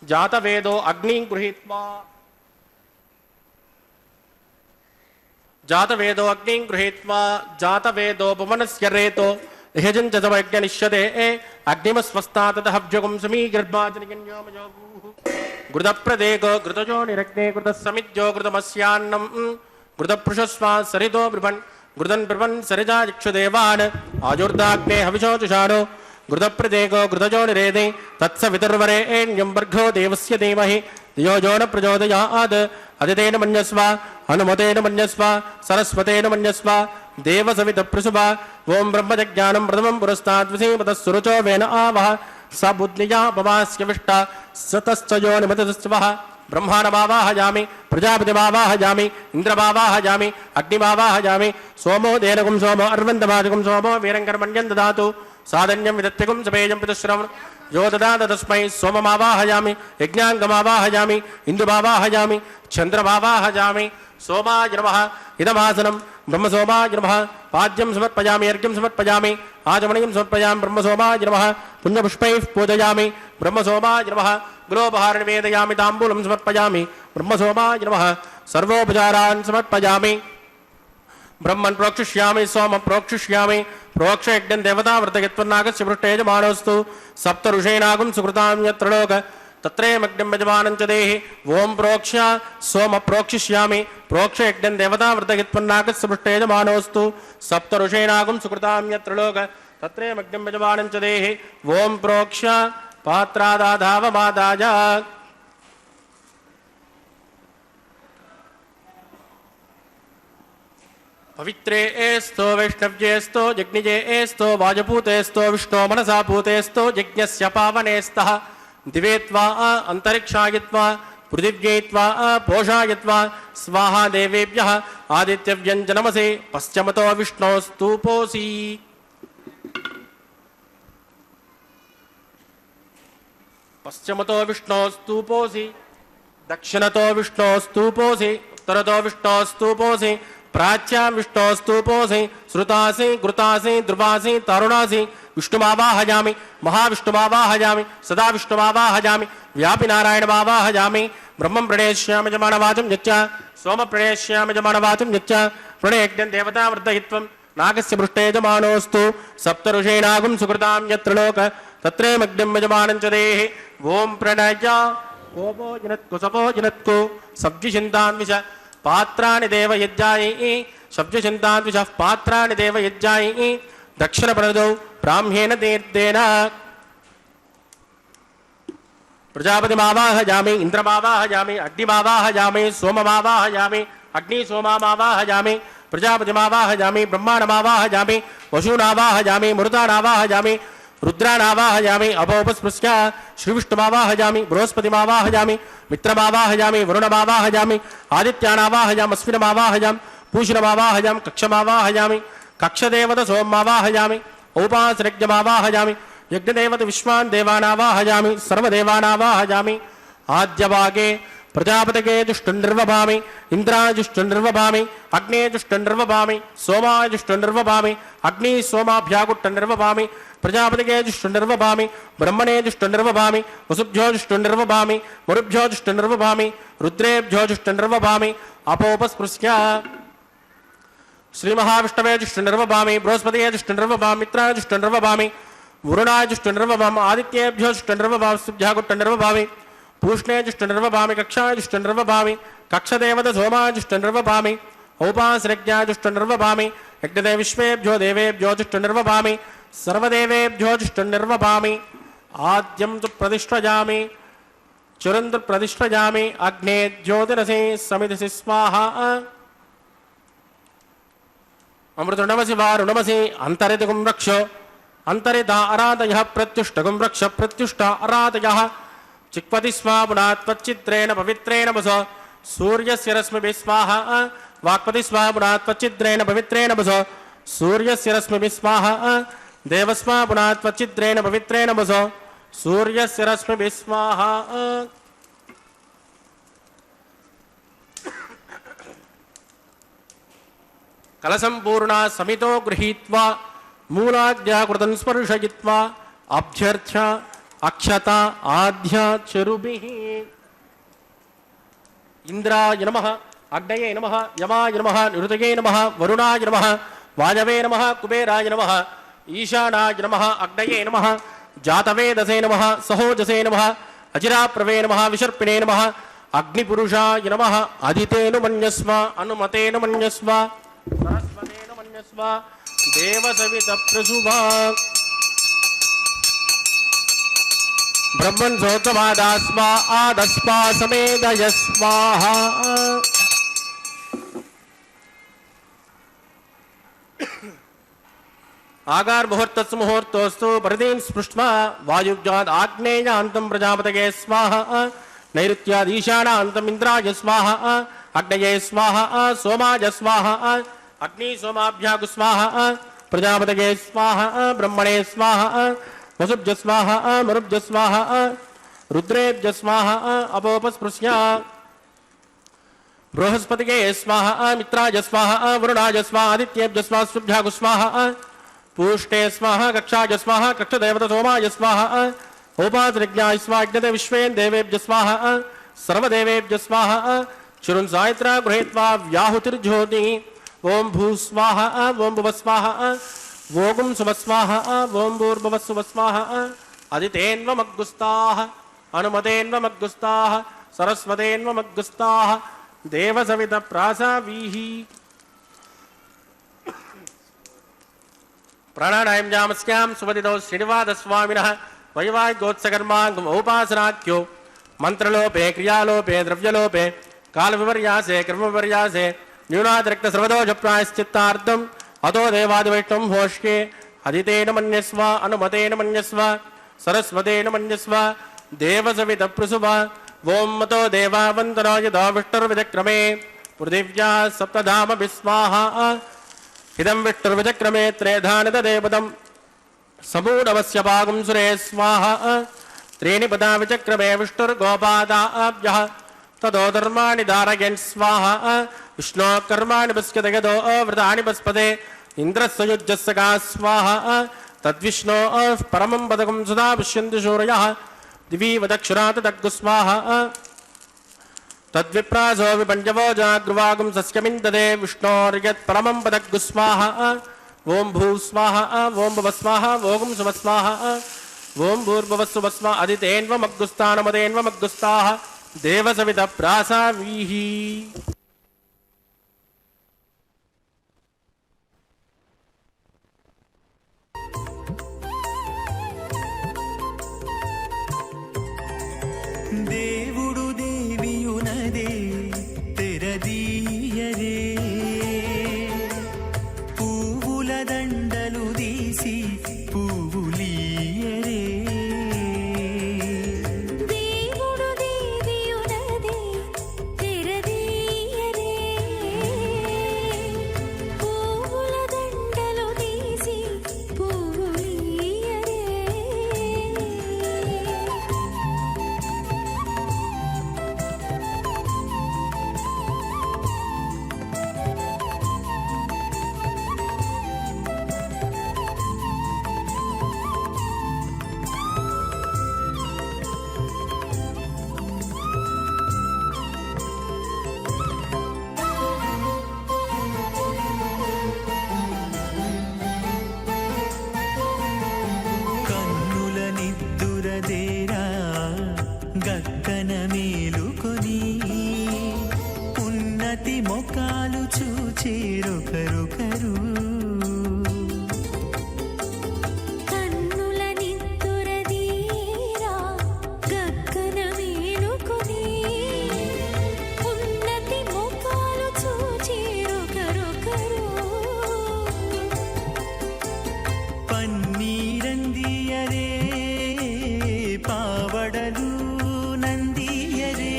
जातवेदो अग्निं गृहीत्वा जातवेदो अग्निं गृहीत्वा जातवेदोपमनस्य रेतो ह्यजञ्च समज्ञनिष्यते अग्निमस्वस्ता तदहव्यगुं समीगर्भाजनिकन्योमयोगुः घृतप्रदेको घृतजो निरग्ने घृतसमिज्यो घृतमस्यान्नं घृतपृषस्वा सरितो ब्रुवन् घृतन् ब्रुवन् सरिजा चक्षुदेवान् आजुर्दाग्ने हविषोजुषाणो घृतप्रदेको घृतजो निरेदे तत्सवितुर्वरेण्यं वर्गो देवस्य धीमहि धियो यो न प्रचोदयात् अदितेन मन्यस्व हनुमतेन मन्यस्व सरस्वतेन मन्यस्व देवसवितप्रसुभ ओं ब्रह्मजज्ञानं प्रथमं पुरस्ताद्विषीमतः सुरुचो वेन आवह स बुद्धिया पवास्यविष्टा सतश्च योनिमतस्वः ब्रह्माणमावाहयामि प्रजापतिमावाहयामि इन्द्रमावाहयामि अग्निमावाहयामि सोमो देनगुं सोमो अर्वन्दमादिगुं सोमो वीरङ्कर्मण्यं ददातु साधन्यं विदत्तिगुं सपेयं पितुश्रवणं यो ददात तस्मै सोममावाहयामि यज्ञाङ्गमावाहयामि इन्दुमावाहयामि चन्द्रमावाहयामि सोमाय नमः इदमासनं ब्रह्मसोमाय नमः पाद्यं समर्पयामि अर्घ्यं समर्पयामि आचमनीं समर्पयामि ब्रह्मसोमाय नमः पुण्यपुष्पैः पूजयामि ब्रह्मसोमाय नमः गुरोपहार निवेदयामि ताम्बूलं समर्पयामि ब्रह्मसोमाय नमः सर्वोपचारान् समर्पयामि ब्रह्मन् प्रोक्षिष्यामि सोम प्रोक्षिष्यामि प्रोक्ष यज्ञं देवताव्रतयत्वन्नागस्य पृष्ठे यजमानोऽस्तु सप्त ऋषीणागुं सुकृतां यत्र लोक तत्रैमग्निं यजमानं च देहि ओं प्रोक्ष्य सोम प्रोक्षिष्यामि प्रोक्ष यज्ञं देवताव्रतयत्वन्नागस्य पृष्ठे यजमानोऽस्तु सप्त ऋषीणागुं सुकृतां यत्र लोक तत्रैमग्निं यजमानं च देहि ओं प्रोक्ष्य पात्रादाधावमादाय पवित्रे एस्तो वैष्णव्येस्तो यज्ञिजे एस्तो वाजपूतेस्तो विष्णो मनसा पूतेस्तो यज्ञस्य पावनेस्तः दिवेत्वा अंतरिक्षायत्वा पृथिव्यैत्वा पोषायत्वा स्वाहा देवेभ्यः आदित्यव्यञ्जनमसे पश्चिमतो विष्णोस्तूपोऽसि पश्चिमतो विष्णोस्तूपोऽसि दक्षिणतो विष्णोस्तूपोऽसि उत्तरतो विष्णोस्तूपोऽसि प्राच्यां विष्णोस्तूपोऽसि श्रुतासि घृतासि ध्रुवासि तरुणासि विष्णुमावाहयामि महाविष्णुमावाहयामि सदा विष्णुमावाहयामि व्यापिनारायणमावाहयामि ब्रह्मं प्रणेष्यामि यजमानवाचं यच्च सोम प्रणेष्यामि यजमानवाचं यच्च प्रणयज्ञं देवतावृद्धयित्वं नागस्य पृष्ठे यजमानोऽस्तु सप्त ऋषीणागुं सुकृतां यत्र लोक तत्रैमग्निं यजमानं च देहि ओं प्रणय ओपो जिनत्कु सपो जिनत्कु सब्जिचिन्तान्विष पात्राणि देवयज्ञायै शब्दचिन्ताद्विषः पात्राणि देवयज्ञायै दक्षिणप्रणदौ ब्राह्मेण तीर्थेन प्रजापतिमावाहयामि इन्द्रमावाहयामि अग्निमावाहयामि सोममावाहयामि अग्निसोमामावाहयामि प्रजापतिमावाहयामि ब्रह्माणमावाहयामि वसूनावाहयामि मरुतानावाहयामि रुद्रानावाहयामि अपोपस्पृश्य श्रीविष्णुमावाहयामि बृहस्पतिमावाहयामि मित्रमावाहयामि वरुणमावाहयामि आदित्यानावाहयामि अश्विनमावाहयामि पूषणमावाहयामि कक्षमावाहयामि कक्षदेवत सोममावाहयामि औपासरज्ञमावाहयामि यज्ञदेवत विश्वान् देवानावाहयामि सर्वदेवानावाहयामि आद्यभागे प्रजापतये जुष्टुर्निर्वभामि इंद्राय जुष्टुर्निर्वभामि अग्ने जुष्टुर्निर्वभामि सोमाय जुष्टुर्निर्वभामि अग्नि सोमाभ्यागुट्टुर्निर्वभामि प्रजापतये जुष्टुर्निर्वभामि ब्रह्मणे जुष्टुर्निर्वभामि वसुभ्यो जुष्टुर्निर्वभामि मरुभ्यो जुष्टुर्निर्वभामि रुद्रेभ्यो जुष्टुर्निर्वभामि अपोपस्पृश्य श्रीमहाविष्णवे जुष्टुर्निर्वभामि बृहस्पतये जुष्टुर्निर्वभामि मित्राय जुष्टुर्निर्वभामि वरुणाय जुष्टुर्निर्वभामि आदित्येभ्यो जुष्टुर्निर्वभामि सुभ्यागुट्टुर्निर्वभामि पूष्णे जुष्टुर्निर्वभामि कक्षाय जुष्टुर्निर्वभामि कक्षदेवत सोमाय जुष्टुर्निर्वभामि औपासरज्ञाय जुष्टुर्निर्वभामि यज्ञदे विश्वेभ्यो देवेभ्यो जुष्टुर्निर्वभामि सर्वदेवेभ्यो जुष्टुर्निर्वभामि आद्यं तु प्रतिष्ठयामि चुरन्तु प्रतिष्ठयामि अग्ने ज्योतिरसि समिधसि स्वाहा अमृतुणमसि वारुणमसि अन्तरितगुं रक्ष अन्तरिता अराधयः प्रत्युष्टगुं रक्ष प्रत्युष्ट अराधयः चिक्पति स्वा पुनः त्वच्चित्रेण पवित्रेण वस सूर्यस्य रश्मिभिः स्वाहा वाक्पति स्वा पुनः त्वच्चित्रेण पवित्रेण वस सूर्यस्य रश्मिभिः स्वाहा देवस्वा पुनः त्वच्चित्रेण पवित्रेण वस सूर्यस्य रश्मिभिः स्वाहा कलसंपूर्णा समितो गृहीत्वा मूलाद्याकृतं स्पर्शयित्वा अभ्यर्थ्य अक्षता आद्य चरुभिः इंद्राय नमः अग्नये नमः यमाय नमः निरुतये नमः वरुणाय नमः वायवे नमः कुबेराय नमः ईशानाय नमः अग्नये नमः जातवेदसे नमः सहोजसे नमः अजिराप्रवे नमः विशर्पिणे नमः अग्निपुरुषाय नमः अदितेनु मन्यस्व अनुमतेनु मन्यस्व सरस्वतेनु मन्यस्व देवसवितप्रसुभा ब्रह्मन् सोतमादास्मा आदस्मा समेदय स्वाहा आगार मुहूर्तस् मुहूर्तोस्तु परिधीं स्पृष्ट्वा वायुव्याद् आग्नेयान्तं प्रजापतये स्वाहा नैऋत्याद् ईशानान्तम् इन्द्राय स्वाहा अग्नये स्वाहा सोमाय स्वाहा अग्नि सोमाभ्यागु स्वाहा प्रजापतये स्वाहा ब्रह्मणे स्वाहा वसुभ्य स्वाहा मरुभ्य स्वाहा रुद्रेभ्य स्वाहा अपोपस्पृश्य बृहस्पतये स्वाहा मित्राय स्वाहा वरुणाय स्वाहा आदित्येभ्य स्वाहा शुभ्यागु स्वाहा पूष्टे स्वाहा कक्षाय स्वाहा कक्षदेवत सोमाय स्वाहा उपासनिज्ञाय स्वाहा यज्ञते विश्वेन देवेभ्य स्वाहा सर्वदेवेभ्य स्वाहा चिरुन् सायत्रा गृहीत्वा व्याहुतिर्ज्योति ओम भू स्वाहा ओम भुव स्वाहा ओम सुव स्वाहा ओम भूर्भुवः सुवः स्वाहा अदितेन्वमग्गुस्ताः अनुमतेन्वमग्गुस्ताः सरस्वतेन्वमग्गुस्ताः देवसवितप्रासावीः प्राणानायं जामस्यां सुपदितो श्रीनिवासस्वामिनः वैवाहिकोत्सकर्माङ्गोपासनाख्यो मन्त्रलोपे क्रियालोपे द्रव्यलोपे कालविपर्यासे कर्मविपर्यासे न्यूनातिरिक्तसर्वदोषप्रायश्चित्तार्थम् अतो देवादिवैष्णवं होष्ये अदितेन मन्यस्व अनुमतेन मन्यस्व सरस्वतेन मन्यस्व देवसवितप्रसुव ओं मतो देवावन्तरो यदा विष्णुर्विचक्रमे पृथिव्या सप्तधामभि स्वाहा इदं विष्णुर्विचक्रमे त्रेधानितदेवदं समूढवस्य भागं सुरे स्वाहा त्रीणि पदा विचक्रमे विष्णुर्गोपादाभ्यः तदो धर्माणि धारयन् स्वाहा विष्णोः कर्माणि पश्यते यदो व्रतानि पस्पते इन्द्रस्य युज्यस्य का स्वाहा तद्विष्णोः परमं पदकं सदा पश्यन्ति शूरयः दिवीव दक्षिणात् दग्गु स्वाहा तद्विप्रासो विपञ्चवो जाग्रुवागुं सस्यमिन्ददे विष्णोर्यत् परमं पदग्गु स्वाहा ओं भू स्वाहा ओं भुव स्वाहा ओं सुव स्वाहा ओं भूर्भुवः सुवः स्वाहा अदितेन्वमग्गुस्तानमदेन्वमग्गुस्ताः देवसवितप्रासावीः దేవుడు దేవియునదే తెరదీయరే పువ్వుల దండలు తీసి పువ్వులీయరే దేవుడు దేవియునదే తెరదీయరే పువ్వుల దండలు తీసి పువ్వులీయరే కన్నుల నిద్దురదేరా గక్కన మేలుకొని ఉన్నతి మొకాలు చూచేరొకరొకరు కన్నుల నిద్దురదీరా గగ్గన మేలుకొని ఉన్నతి ముఖాలు చూచేరొకరొకరు పన్నీరందియరే పావడలు నందియరే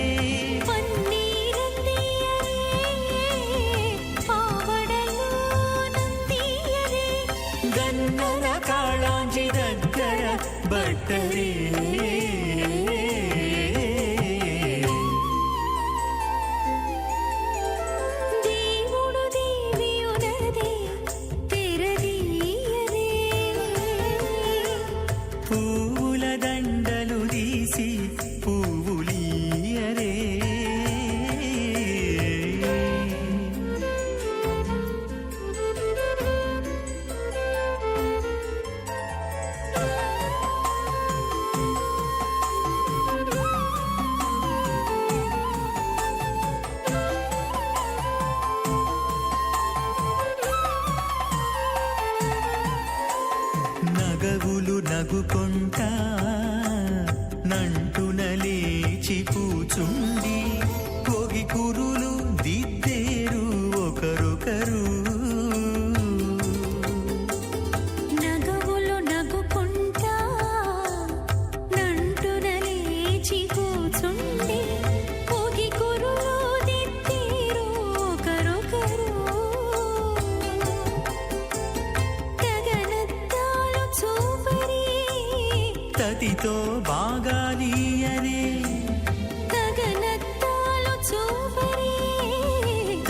పన్నీరందియరే పావడలు నందియరే గన్నర కాళాంజి దగ్గర బట్టరే దేవుడు దేవియునదే తెరదీయరే పువ్వుల దండలు తీసి పువ్వులీయరే నగవులు నగుకొంటా నంటున లేచి కూచుండి పొగి కురులు దిద్దేరు ఒకరొకరు తతితో బాగాలీయరే గగనత్తాలు చూపరే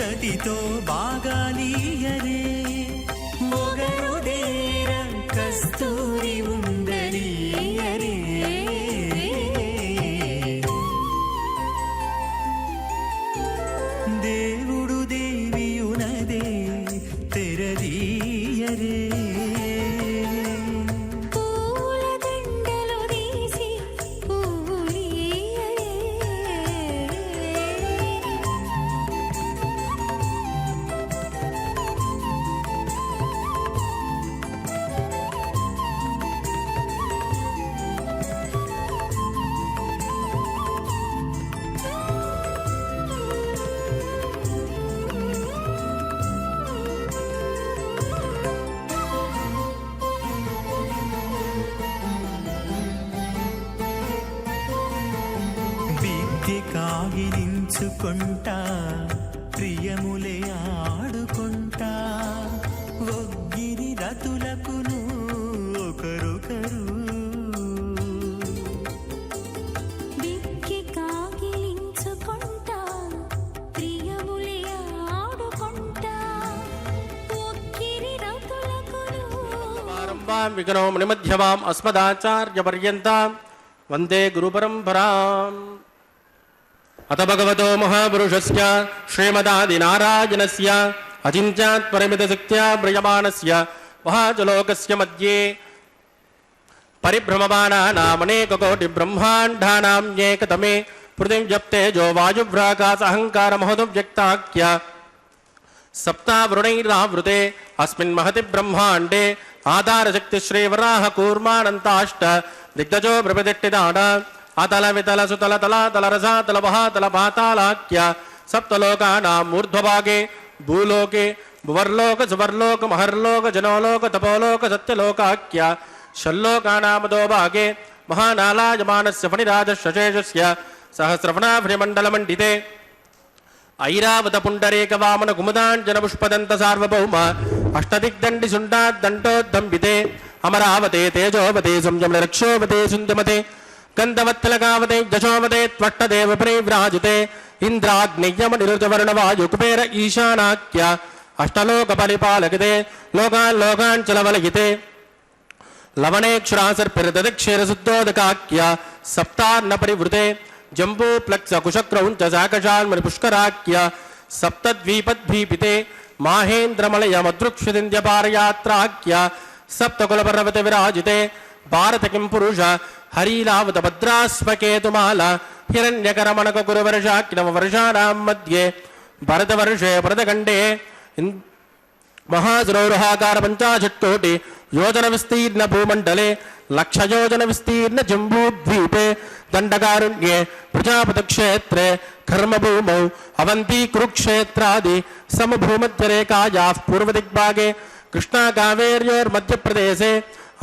తతితో బాగాలీయరే మొగరుదేర కస్తూరి ఉండలీయరే దేవుడు దేవియునదే తెరదీయరే పూల దండలు తీసి పూలీయరే విద్య కాగిలించుకుంటా ప్రియములే ఆడుకుంటా ఒగ్గిరి రతులకును ఒకరొకరు విక్కి కాగిలించుకుంటా ప్రియములే ఆడుకుంటా ఒక్కిరి రతులకును ప్రారంభాం విఘ్నో మునిమధ్యమాం అస్మదాచార్యపర్యంతాం వందే గురుపరంపరాం. అత భగవతో మహాపురుషస్య శ్రీమదాదినారాయణస్య అచింత్యాత్ పరిమితశక్త్యా బ్రయమాణస్య మహాచలోకస్య మధ్యే పరిభ్రమమానానామనేకకోటి బ్రహ్మాండానాం ఏకతమే పృథివ్యప్తేజో వాయువ్రాకాశహంకారమహోదవ్యక్తాఖ్య సప్తావృణైరావృతే అస్మిన్ మహతి బ్రహ్మాండే ఆధారశక్తి శ్రీవరాహ కూర్మానంతాష్ట దిగ్గజో ప్రపదిట్టిదాడ అతల వితల సుతల తలాతల రసాతల మహాతల పాతాళాఖ్య సప్తలోకానాం ఊర్ధ్వభాగే భూలోకే భువర్లోక సువర్లోక మహర్లోక జనోలోక తపోలోక సత్యలోకాఖ్య షల్లోకానామదో భాగే మహానాలాయమానస్య ఫణిరాజశేషస్య సహస్రఫణాభ్రిమండలమండితే ఐరావత పుండరేక వామన కుముదాంజన పుష్పదంత సార్వభౌమ అష్టదిగ్దండి సుండాద్దంటోద్దంబితే అమరావతే తేజోవతే సంయమ రక్షోవతే సుందమతే గంధవత్తలకావతే జశోవతే త్వట్టదేవ పరివ్రాజితే ఇంద్రాగ్నియమ నిరుతవర్ణవాయు కుబేర ఈశానాఖ్య అష్టలోక పరిపాలకితే లోకాల్లోకాంచలవలయితే లవణేక్షురాసర్పిరదక్షిరశుద్ధోదకాఖ్య సప్తార్ణ పరివృతే జంబూప్లక్ష కుశక్రౌంచ శాకశాన్మణి పుష్కరాఖ్య సప్తద్వీపద్వీపితే మాహేంద్రమలయ మదృక్షిదింద్యపారయాత్రాఖ్య సప్తకులపర్వత విరాజితే భారత కిం పురుష హరీలావత భద్రాస్వకేతుమాల హిరణ్యకరమణక కురువర్షాఖ్నవ వర్షాణాం మధ్యే భరతవర్షే భరతఖండే మహాసరోరుహాకార పంచాశత్కోటి యోజన విస్తీర్ణ భూమండలే లక్షయోజన విస్తీర్ణ జంబూద్వీపే దండకారుణ్యే ప్రజాపతిక్షేత్రే కర్మభూమౌ అవంతి కురుక్షేత్రాది సమభూమధ్యరేఖాయాః పూర్వదిగ్భాగే కృష్ణా కావేర్యోర్మధ్యప్రదేశే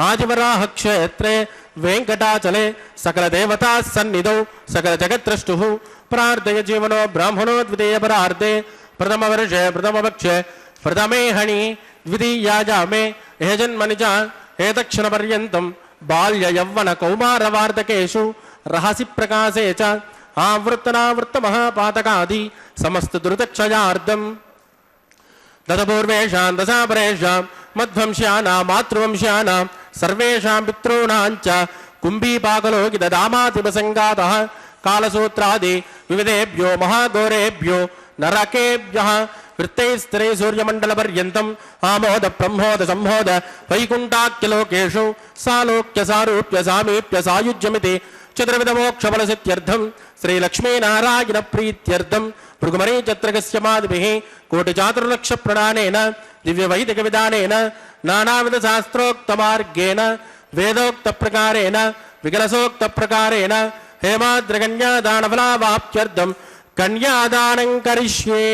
ఆదివరాహ క్షేత్రే వెంకటాచలే సకల దేవతా సన్నిధౌ సకల జగద్ద్రష్టుః ప్రార్థయ జీవనో బ్రాహ్మణో ద్వితీయ పరార్ధే ప్రథమ వర్షే ప్రథమపక్షే ప్రథమే హణి ద్వితీయాజామే ఏజన్మని చ ఏతక్షణ పర్యంతం బాల్య యవ్వన కౌమార వార్ధకేషు రహసి ప్రకాశే చ ఆవృత్తనావృత్త మహాపాతకాది సమస్త దురితక్షయార్థం దతపూర్వేషాం దశాపరేషాం మధ్వంశ్యానాం మాతృవంశ్యానాం సర్వేషాం పితॄణాం చ కుంభీపాకలోకిత దామాతిపసంగాతః కాలసూత్రాది వివిధేభ్యో మహాఘోరేభ్యో నరకేభ్యః వృత్తైస్త్రే సూర్యమండల పర్యంతం ఆమోద బ్రహ్మోద సంహోద వైకుంఠాఖ్యలోకేషు సాలోక్య సారూప్య సామీప్య సాయుజ్యమితి చతుర్విధ మోక్షఫల సిద్ధ్యర్థం శ్రీలక్ష్మీనారాయణ ప్రీత్యర్థం భృగుమరీచత్రకస్య మాదిభిః కోటి చాతుర్లక్ష ప్రణానేన దివ్య వైదిక విధానేన నానావిధ శాస్త్రోక్త మార్గేణ వేదోక్త ప్రకారేణ వికలసోక్త ప్రకారేణ హేమాద్రకన్యాదానఫలావాప్త్యర్థం కన్యాదానం కరిష్యే.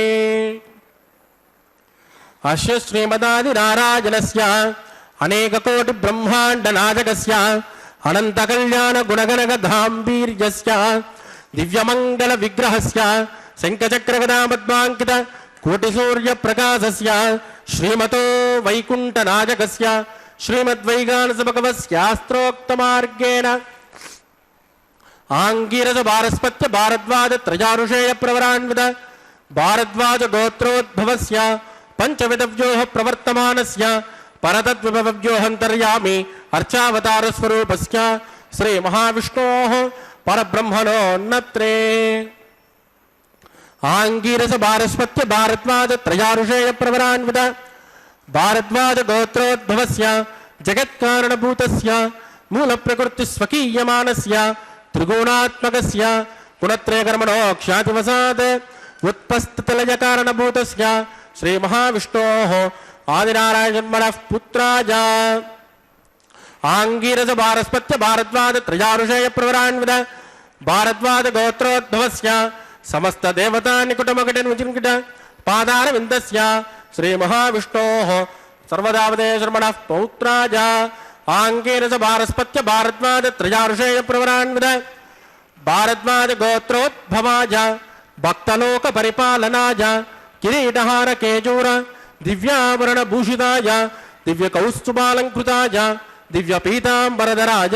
అస్య శ్రీమదాదినారాయణస్య అనేక కోటి బ్రహ్మాండ నాటకస్య అనంత కళ్యాణ గుణగణగ ధాంబీర్యస్య దివ్యమంగళ విగ్రహస్య శంఖచక్రగదా పద్మాంకిత కోటి సూర్య ప్రకాశస్య శ్రీమతో వైకుంఠ నాటకస్య శ్రీమద్వైగానస భగవత్శాస్త్రోక్తమార్గేణ ఆంగీరస భారస్పత్య భారద్వాజ త్రయారుషేయ ప్రవరాన్విత భారద్వాజ గోత్రోద్భవస్య పంచవిధవ్యోః ప్రవర్తమానస్య పరతద్విభవ్యోహంతర్యామి అర్చావతార స్వరూపస్య శ్రీ మహావిష్ణోః పరబ్రహ్మణోన్నత్రే ఆంగీరస భారస్పత్య భారద్వాజ త్రయారుషేయ ప్రవరాన్విత భారద్వాజ గోత్రోద్భవస్య జగత్కారణభూతస్య మూల ప్రకృతి స్వకీయమానస్య త్రిగుణాత్మకస్య గుణత్రయకర్మణో ఖ్యాతివసాత్ ఉత్పస్థితలయ కారణభూతస్య శ్రీ మహావిష్ణోః ఆదినారాయణమనః పుత్రాయ ఆంగీరస భారస్పత్య భారద్వాజ త్రయారుషేయ ప్రవరాన్విత భారద్వాజ గోత్రోద్భవస్య సమస్త దేవతా నికుటమకట విచిన్కిట పాదార విందస్య శ్రీ మహావిష్ణోః సర్వదావదేశర్మణః పౌత్రాయ ఆంగీరస భారస్పత్య భారద్వాజ త్రయారుషేయ ప్రవరాన్విత భారద్వాజ గోత్రోద్భవాయ భక్తలోక పరిపాలనాయ కిరీటహార కేజూర దివ్యాభరణ భూషితాయ దివ్య కౌస్తుభాలంకృతాయ దివ్య పీతాంబరధరాయ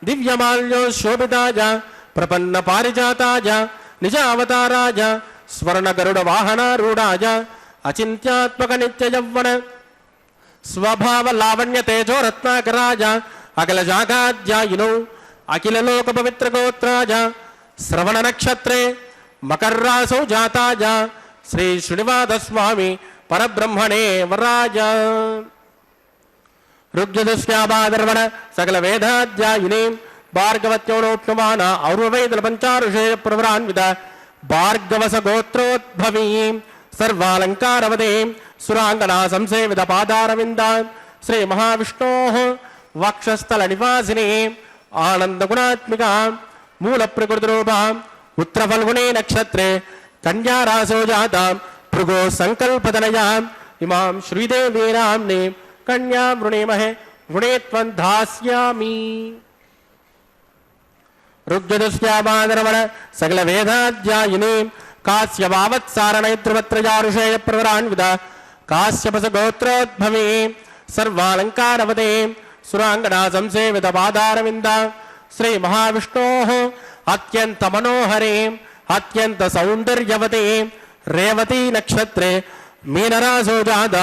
దివ్యమాల్యోశోభితాయ ప్రపన్న పారిజాతాయ నిజ అవతారాయ స్వర్ణ గరుడ వాహనారూఢాయ అచింత్యాత్మక నిత్య యవ్వన స్వభావ లావణ్య తేజో రత్నాకరాయ అఖిల శాఖాధ్యాయినౌ అఖిల లోక పవిత్ర గోత్రాయ శ్రవణ నక్షత్రే మకర్రాసౌ జాతాయ శ్రీ శ్రీనివాస స్వామి పరబ్రహ్మణే వరాయ ఋగ్యదుష్యాబాదర్వణ సకల వేదాధ్యాయిని భార్గవత్యోనోప్యమాన ఔర్వైదల పంచారుషేయ ప్రవరాన్విత భార్గవస గోత్రోద్భవీం సర్వాలంకారవదీం సురాంగనా సంసేవిత పాదారవింద శ్రీ మహావిష్ణోః వక్షస్థల నివాసిని ఆనందగుణాత్మిక మూల ప్రకృతిరూపా ఉత్తరఫల్గుణే నక్షత్రే కన్యారాసో జాత భృగో సంకల్పతనయా ఇమాం శ్రీదేవీనాంని కన్యా వృణీమహే వృణేత్వం ధాస్యామి ఋగ్యదుష్యామాదరవణ సకల వేదాధ్యాయిని కాశ్యవావత్సారణైత్రవత్రయారుషేయ ప్రవరాన్విత కాశ్యపస గోత్రోద్భవీ సర్వాలంకారవదే సురాంగనా సంసేవిత పాదారవింద శ్రీ మహావిష్ణోః అత్యంత మనోహరే అత్యంత సౌందర్యవతే రేవతీ నక్షత్రే మీనరాసో జాత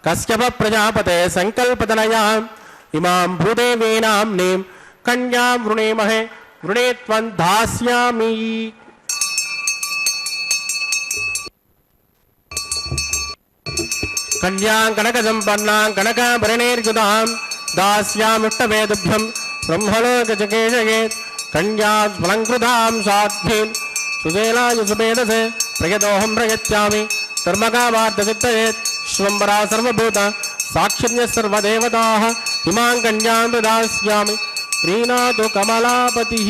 కశ్యప ప్రజాపతే సంకల్పతనయా ఇమాం భూదేవీనాంని కన్యా వృణీమహే వృణేత్వం ధాస్యామి కన్యాం కనక సంపన్నాం కనకాభరణైర్యుతాం దాస్యామిష్టవేదుభ్యం బ్రహ్మలోకజకేశయేత్ కన్యాం స్ఫలంకృతాం సాధ్వీం సుశీలాయ సుమేధసే ప్రయతోహం ప్రయచ్చామి ధర్మకామార్థసిద్ధయేత్ శ్వంబరా సర్వభూత సాక్షిణ్య సర్వదేవతాః ఇమాం కన్యాం ప్రదాస్యామి ప్రీణాతు కమలాపతి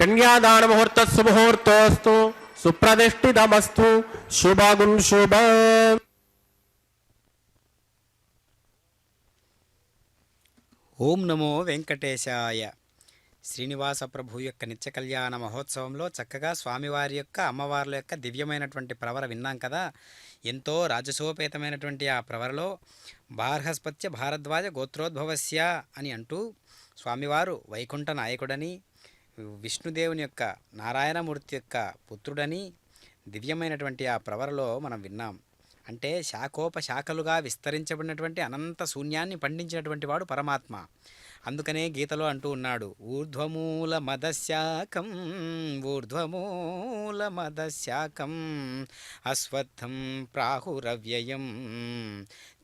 కన్యాదాన ముహూర్తస్సు ముహూర్తోస్తు సుప్రతిష్ఠితమస్తు శుభగుం శుభ ఓం నమో వెంకటేశాయ. శ్రీనివాస ప్రభు యొక్క నిత్య కళ్యాణ మహోత్సవంలో చక్కగా స్వామివారి యొక్క అమ్మవార్ల యొక్క దివ్యమైనటువంటి ప్రవర విన్నాం కదా. ఎంతో రాజసోపేతమైనటువంటి ఆ ప్రవరలో బార్హస్పత్య భారద్వాజ గోత్రోద్భవస్య అని అంటూ స్వామివారు వైకుంఠ నాయకుడని, విష్ణుదేవుని యొక్క నారాయణమూర్తి యొక్క పుత్రుడని దివ్యమైనటువంటి ఆ ప్రవరలో మనం విన్నాం. అంటే శాఖోపశాఖలుగా విస్తరించబడినటువంటి అనంత శూన్యాన్ని పండించినటువంటి వాడు పరమాత్మ. అందుకనే గీతలో అంటూ ఉన్నాడు, ఊర్ధ్వమూల మదశాఖం ఊర్ధ్వమూల మదశాఖం అశ్వత్థం ప్రాహురవ్యయం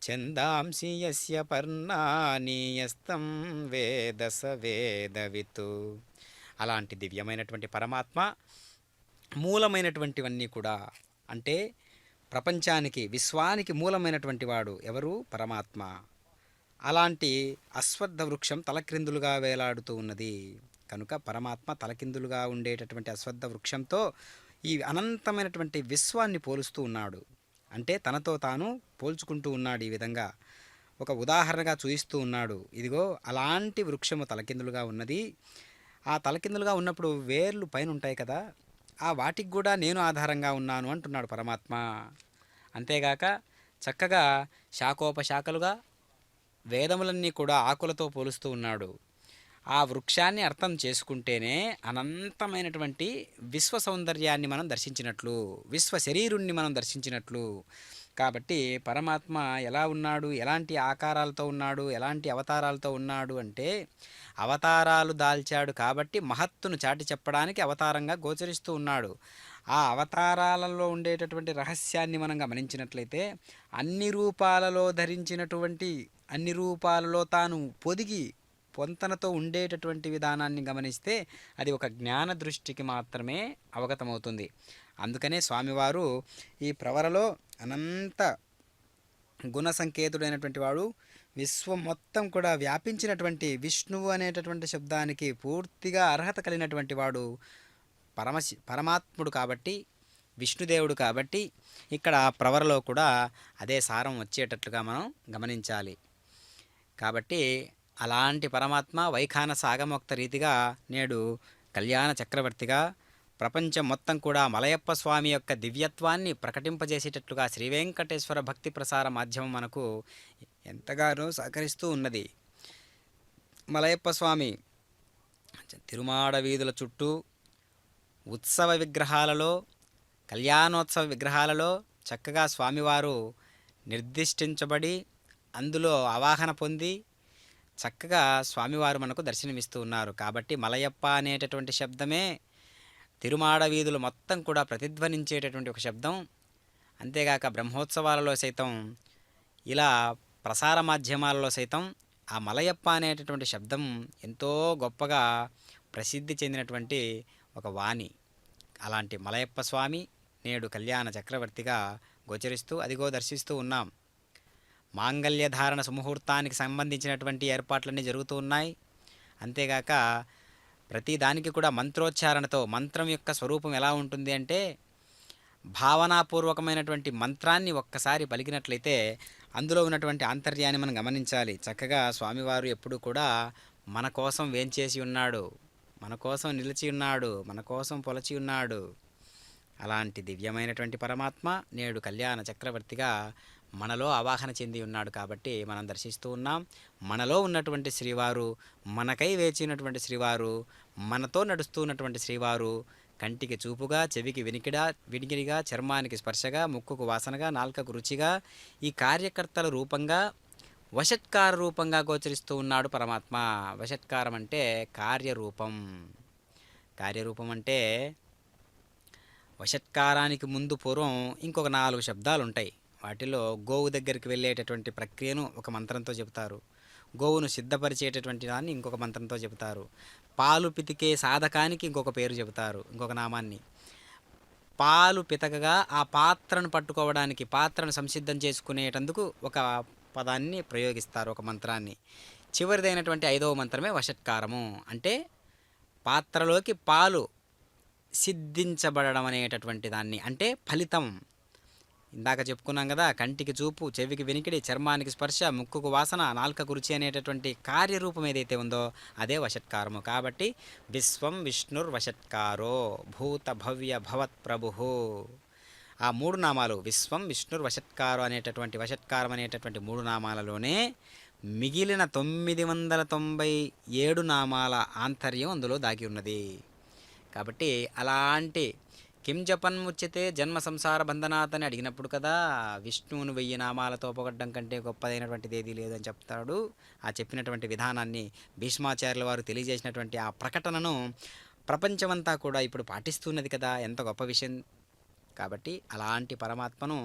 ఛందాంసి యస్య పర్ణాని యస్తం వేద స వేదవిత్. అలాంటి దివ్యమైనటువంటి పరమాత్మ మూలమైనటువంటివన్నీ కూడా, అంటే ప్రపంచానికి విశ్వానికి మూలమైనటువంటి వాడు ఎవరు? పరమాత్మ. అలాంటి అశ్వత్థ వృక్షం తలక్రిందులుగా వేలాడుతూ ఉన్నది కనుక పరమాత్మ తలకిందులుగా ఉండేటటువంటి అశ్వత్థ వృక్షంతో ఈ అనంతమైనటువంటి విశ్వాన్ని పోలుస్తూ ఉన్నాడు. అంటే తనతో తాను పోల్చుకుంటూ ఉన్నాడు. ఈ విధంగా ఒక ఉదాహరణగా చూపిస్తూ ఉన్నాడు. ఇదిగో అలాంటి వృక్షము తలకిందులుగా ఉన్నది. ఆ తలకిందులుగా ఉన్నప్పుడు వేర్లు పైన ఉంటాయి కదా, ఆ వాటికి కూడా నేను ఆధారంగా ఉన్నాను అంటున్నాడు పరమాత్మ. అంతేగాక చక్కగా శాఖోపశాఖలుగా వేదములన్నీ కూడా ఆకులతో పోలుస్తూ ఉన్నాడు. ఆ వృక్షాన్ని అర్థం చేసుకుంటేనే అనంతమైనటువంటి విశ్వ సౌందర్యాన్ని మనం దర్శించినట్లు, విశ్వ శరీరుణ్ణి మనం దర్శించినట్లు. కాబట్టి పరమాత్మ ఎలా ఉన్నాడు, ఎలాంటి ఆకారాలతో ఉన్నాడు, ఎలాంటి అవతారాలతో ఉన్నాడు అంటే, అవతారాలు దాల్చాడు కాబట్టి మహత్తును చాటి చెప్పడానికి అవతారంగా గోచరిస్తూ ఉన్నాడు. ఆ అవతారాలలో ఉండేటటువంటి రహస్యాన్ని మనం గమనించినట్లయితే, అన్ని రూపాలలో ధరించినటువంటి, అన్ని రూపాలలో తాను పొదిగి పొంతనతో ఉండేటటువంటి విధానాన్ని గమనిస్తే అది ఒక జ్ఞాన దృష్టికి మాత్రమే అవగతమవుతుంది. అందుకనే స్వామివారు ఈ ప్రవరలో అనంత గుణ సంకేతుడైనటువంటి వాడు, విశ్వం మొత్తం కూడా వ్యాపించినటువంటి విష్ణువు అనేటటువంటి శబ్దానికి పూర్తిగా అర్హత కలిగినటువంటి వాడు పరమాత్ముడు కాబట్టి, విష్ణుదేవుడు కాబట్టి ఇక్కడ ప్రవరలో కూడా అదే సారం వచ్చేటట్లుగా మనం గమనించాలి. కాబట్టి అలాంటి పరమాత్మ వైఖానస ఆగమోక్త రీతిగా నేడు కళ్యాణ చక్రవర్తిగా ప్రపంచం మొత్తం కూడా మలయప్ప స్వామి యొక్క దివ్యత్వాన్ని ప్రకటింపజేసేటట్లుగా శ్రీ వెంకటేశ్వర భక్తి ప్రసార మాధ్యమం మనకు ఎంతగానో సహకరిస్తూ ఉన్నది. మలయప్ప స్వామి తిరుమాడ వీధుల చుట్టూ ఉత్సవ విగ్రహాలలో, కళ్యాణోత్సవ విగ్రహాలలో చక్కగా స్వామివారు నిర్దిష్టించబడి అందులో ఆవాహన పొంది చక్కగా స్వామివారు మనకు దర్శనమిస్తూ ఉన్నారు. కాబట్టి మలయప్ప అనేటటువంటి శబ్దమే తిరుమాడ వీధులు మొత్తం కూడా ప్రతిధ్వనించేటటువంటి ఒక శబ్దం. అంతేగాక బ్రహ్మోత్సవాలలో సైతం, ఇలా ప్రసార మాధ్యమాలలో సైతం ఆ మలయప్ప అనేటటువంటి శబ్దం ఎంతో గొప్పగా ప్రసిద్ధి చెందినటువంటి ఒక వాణి. అలాంటి మలయప్ప స్వామి నేడు కళ్యాణ చక్రవర్తిగా గోచరిస్తూ అదిగో దర్శిస్తూ ఉన్నాం. మాంగళ్య ధారణ సుముహూర్తానికి సంబంధించినటువంటి ఏర్పాట్లన్నీ జరుగుతూ ఉన్నాయి. అంతేగాక ప్రతి దానికి కూడా మంత్రోచ్చారణతో, మంత్రం యొక్క స్వరూపం ఎలా ఉంటుంది అంటే, భావనాపూర్వకమైనటువంటి మంత్రాన్ని ఒక్కసారి పలికినట్లయితే అందులో ఉన్నటువంటి ఆంతర్యాన్ని మనం గమనించాలి. చక్కగా స్వామివారు ఎప్పుడు కూడా మన కోసం వేంచేసి ఉన్నాడు, మన కోసం నిలిచి ఉన్నాడు, మన కోసం పొలచి ఉన్నాడు. అలాంటి దివ్యమైనటువంటి పరమాత్మ నేడు కళ్యాణ చక్రవర్తిగా మనలో ఆవాహన చెంది ఉన్నాడు. కాబట్టి మనం దర్శిస్తూ ఉన్నాం. మనలో ఉన్నటువంటి శ్రీవారు, మనకై వేచినటువంటి శ్రీవారు, మనతో నడుస్తూ ఉన్నటువంటి శ్రీవారు కంటికి చూపుగా, చెవికి వినికిడిగా, చర్మానికి స్పర్శగా, ముక్కుకు వాసనగా, నాల్కకు రుచిగా, ఈ కార్యకర్తల రూపంగా, వషట్కార రూపంగా గోచరిస్తూ ఉన్నాడు పరమాత్మ. వషట్కారం అంటే కార్యరూపం. కార్యరూపం అంటే వషట్కారానికి ముందు పూర్వం ఇంకొక 4 శబ్దాలు ఉంటాయి. వాటిలో గోవు దగ్గరికి వెళ్ళేటటువంటి ప్రక్రియను ఒక మంత్రంతో చెబుతారు, గోవును సిద్ధపరిచేటటువంటి దాన్ని ఇంకొక మంత్రంతో చెబుతారు, పాలు పితికే సాధకానికి ఇంకొక పేరు చెబుతారు, ఇంకొక నామాన్ని. పాలు పితకగా ఆ పాత్రను పట్టుకోవడానికి, పాత్రను సంసిద్ధం చేసుకునేటందుకు ఒక పదాన్ని ప్రయోగిస్తారు, ఒక మంత్రాన్ని. చివరిదైనటువంటి 5వ మంత్రమే వషట్కారము. అంటే పాత్రలోకి పాలు సిద్ధించబడడం అనేటటువంటి దాన్ని, అంటే ఫలితం. ఇందాక చెప్పుకున్నాం కదా, కంటికి చూపు, చెవికి వినికిడి, చర్మానికి స్పర్శ, ముక్కుకు వాసన, నాల్కకు రుచి అనేటటువంటి కార్యరూపం ఏదైతే ఉందో అదే వషట్కారము. కాబట్టి విశ్వం విష్ణుర్వషట్కారో భూత భవ్య భవత్ ప్రభు. ఆ 3 నామాలు విశ్వం విష్ణుర్వషట్కారో అనేటటువంటి, వషట్కారం అనేటటువంటి 3 నామాలలోనే మిగిలిన 997 నామాల ఆంతర్యం అందులో దాగి ఉన్నది. కాబట్టి అలాంటి కిం జపన్ముచ్యతే జన్మ సంసార బంధనాత్ అని అడిగినప్పుడు కదా, విష్ణువును 1000 నామాలతో పొగడ్డం కంటే గొప్పదైనటువంటిది ఏదీ లేదని చెప్తాడు. ఆ చెప్పినటువంటి విధానాన్ని భీష్మాచార్యుల వారు తెలియజేసినటువంటి ఆ ప్రకటనను ప్రపంచమంతా కూడా ఇప్పుడు పాటిస్తున్నది కదా, ఎంత గొప్ప విషయం. కాబట్టి అలాంటి పరమాత్మను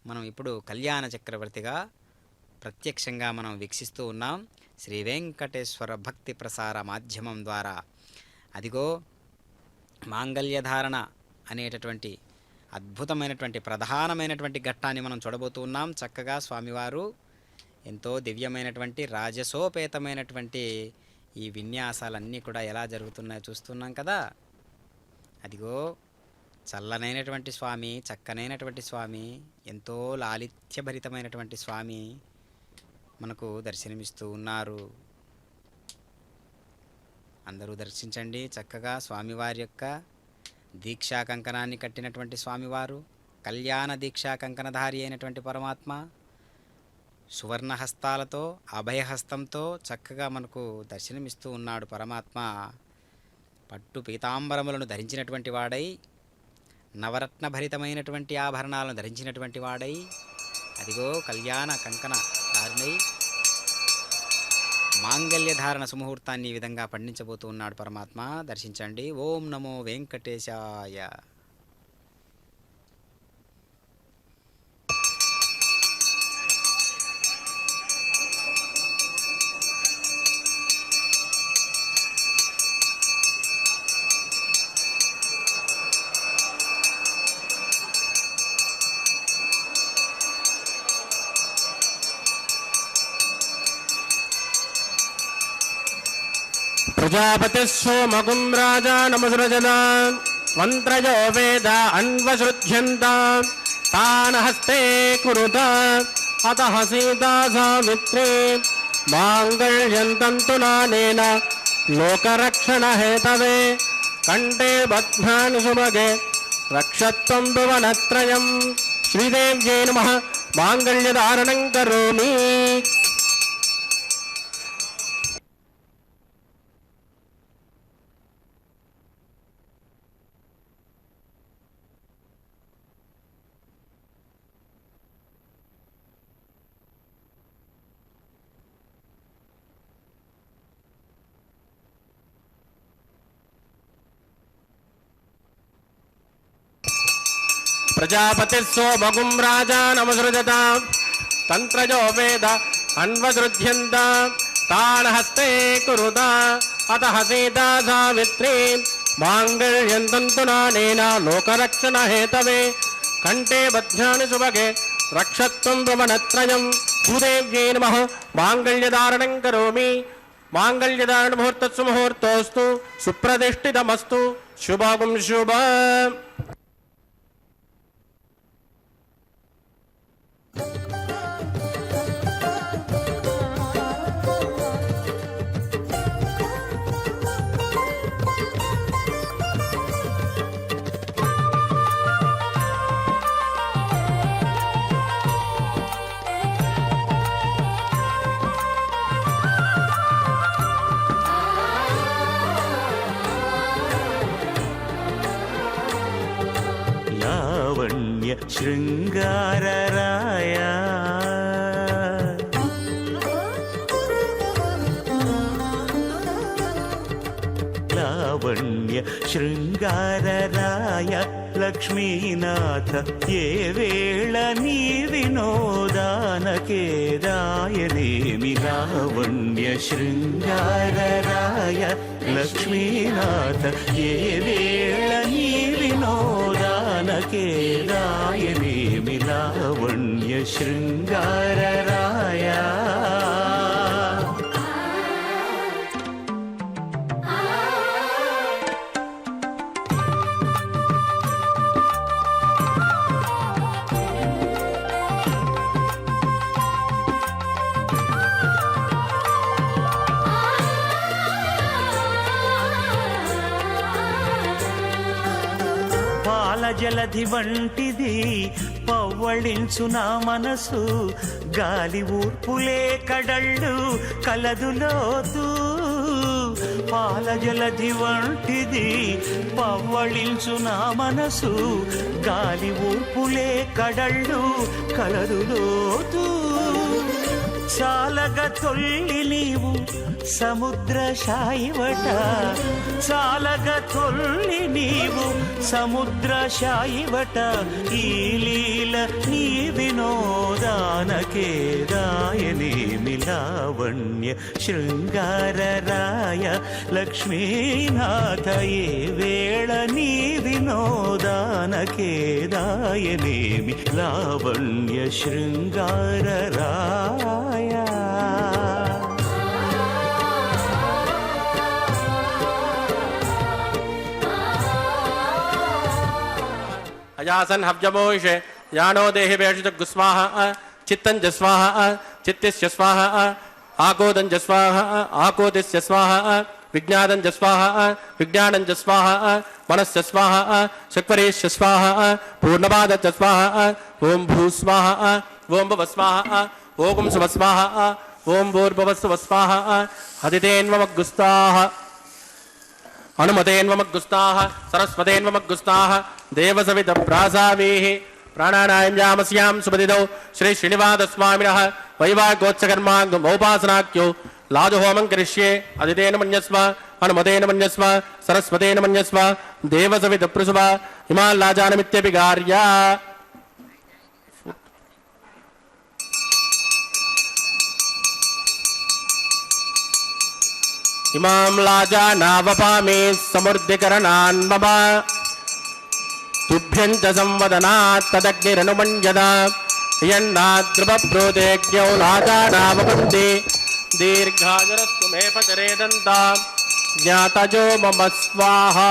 మనం ఇప్పుడు కళ్యాణ చక్రవర్తిగా ప్రత్యక్షంగా మనం వీక్షిస్తూ ఉన్నాం శ్రీ వెంకటేశ్వర భక్తి ప్రసార మాధ్యమం ద్వారా. అదిగో మాంగళ్యధారణ అనేటటువంటి అద్భుతమైనటువంటి ప్రధానమైనటువంటి ఘట్టాన్ని మనం చూడబోతూ ఉన్నాం. చక్కగా స్వామివారు ఎంతో దివ్యమైనటువంటి రాజసోపేతమైనటువంటి ఈ విన్యాసాలన్నీ కూడా ఎలా జరుగుతున్నాయో చూస్తున్నాం కదా. అదిగో చల్లనైనటువంటి స్వామి, చక్కనైనటువంటి స్వామి, ఎంతో లాలిత్యభరితమైనటువంటి స్వామి మనకు దర్శనమిస్తూ ఉన్నారు. అందరూ దర్శించండి చక్కగా స్వామివారి యొక్క దీక్షా కంకణాన్ని కట్టినటువంటి స్వామివారు, కళ్యాణ దీక్షా కంకణధారి అయినటువంటి పరమాత్మ సువర్ణ హస్తాలతో అభయహస్తంతో చక్కగా మనకు దర్శనమిస్తూ ఉన్నాడు. పరమాత్మ పట్టు పీతాంబరములను ధరించినటువంటి వాడై, నవరత్న భరితమైనటువంటి ఆభరణాలను ధరించినటువంటి వాడై, అదిగో కళ్యాణ కంకణ ధారణై మాంగళ్యధారణ సుముహూర్తాన్ని ఈ విధంగా పండించబోతూ ఉన్నాడు పరమాత్మ. దర్శించండి. ఓం నమో వెంకటేశాయ. ప్రజాపతి సోమగుం రాజా నమసృజన మంత్రయో వేద అన్వసృజ్యంత తాన హస్తే కురుత అతః సీతా సావిత్రీ మాంగళ్యం తంతునానేన లోకరక్షణ హేతవే కంఠే బధ్నాని సుభగే రక్షత్వం భువనత్రయం. శ్రీదేవ్యై నమః. మాంగళ్యధారణం కరోమి. ప్రజాపతి సోమగుం రాజా నమసృజత తంత్రజో వేద అన్వసృజ్యంత తాన హస్తే కురుత అతః సీతా సావిత్రీ మాంగళ్యం తంతునానేన లోకరక్షణ హేతవే కంఠే బధ్నాని సుభగే రక్షత్వం భువనత్రయం. భూదేవ్యై నమః. మాంగళ్యధారణం కరోమి. మాంగళ్యధారణ ముహూర్తస్సు ముహూర్తోస్తు సుప్రతిష్ఠితమస్తు. శుభం శుభ. లావణ్య శృంగారరాయ లావణ్య శృంగారరాయ లక్ష్మీనాథ ఏ వేళ నీ వినోదానకే దాయనేమి. లావణ్య శృంగారరాయ లక్ష్మీనాథ ఏ వేళ నీ వినోదానకే దాయనేమి. లావణ్య శృంగారరాయ జలధి వంటిది పవ్వళించు నా మనసు. గాలి ఊర్పులే కడళ్ళు కలదులోతూ. పాల జలధి వంటిది పవ్వళించు నా మనసు. గాలి ఊర్పులే కడళ్ళు కలదులోతూ. చాలగ తొల్లి నీవు సముద్ర శాయివట. చాలగ తొల్లి నీవు సముద్ర శాయివట. ఈ లీల నీ వినోదానకే దాయనేమి. లావణ్య శృంగారరాయ లక్ష్మీనాథ ఏ వేళ నీ వినోదానకే దాయనేమి. లావణ్య శృంగారరాయ అజాసన్ హవ్యమోషే యానో దేహి వేషిత గుస్వాహ చిత్తం జస్వాహ చిత్తిస్య స్వాహ ఆకోదం జస్వాహ ఆకోదిస్య స్వాహ విజ్ఞానం జస్వాహ విజ్ఞానం జస్వాహ मनस्य स्वाहा शक्वरेश्य स्वाहा पूर्णपादच स्वाहा ओम भू स्वाहा ओम भव स्वाहा ओम सुव स्वाहा ओम भूर्भुवस्सुव स्वाहा हदितेन्वमग्गुस्ताः हनुमतेन्वमग्गुस्ताः सरस्वतेन्वमग्गुस्ताः देवसवितप्रासावीः प्राणानायम्यामस्यां सुपतिदौ श्री श्रीनिवासस्वामिनः वैवाहिकोत्सकर्माङ्गमोपासनाख्यो लाजहोमं करिष्ये अदितेन मन्यस्व हनुमतेन मन्यस्व सरस्वतेन मन्यस्व देवसवितप्रुषभ इमान् लाजानमित्यपि कार्या इमां लाजानावपामि समृद्धिकरणान् मम तुभ्यं च संवदनात् तदग्निरनुमन्यदा यन्नाद्रुवप्रोदेज्ञौ लाजानावपन्ति दीर्घायुरस्तु मे पतरे दन्तां ज्ञातजो मम स्वाहा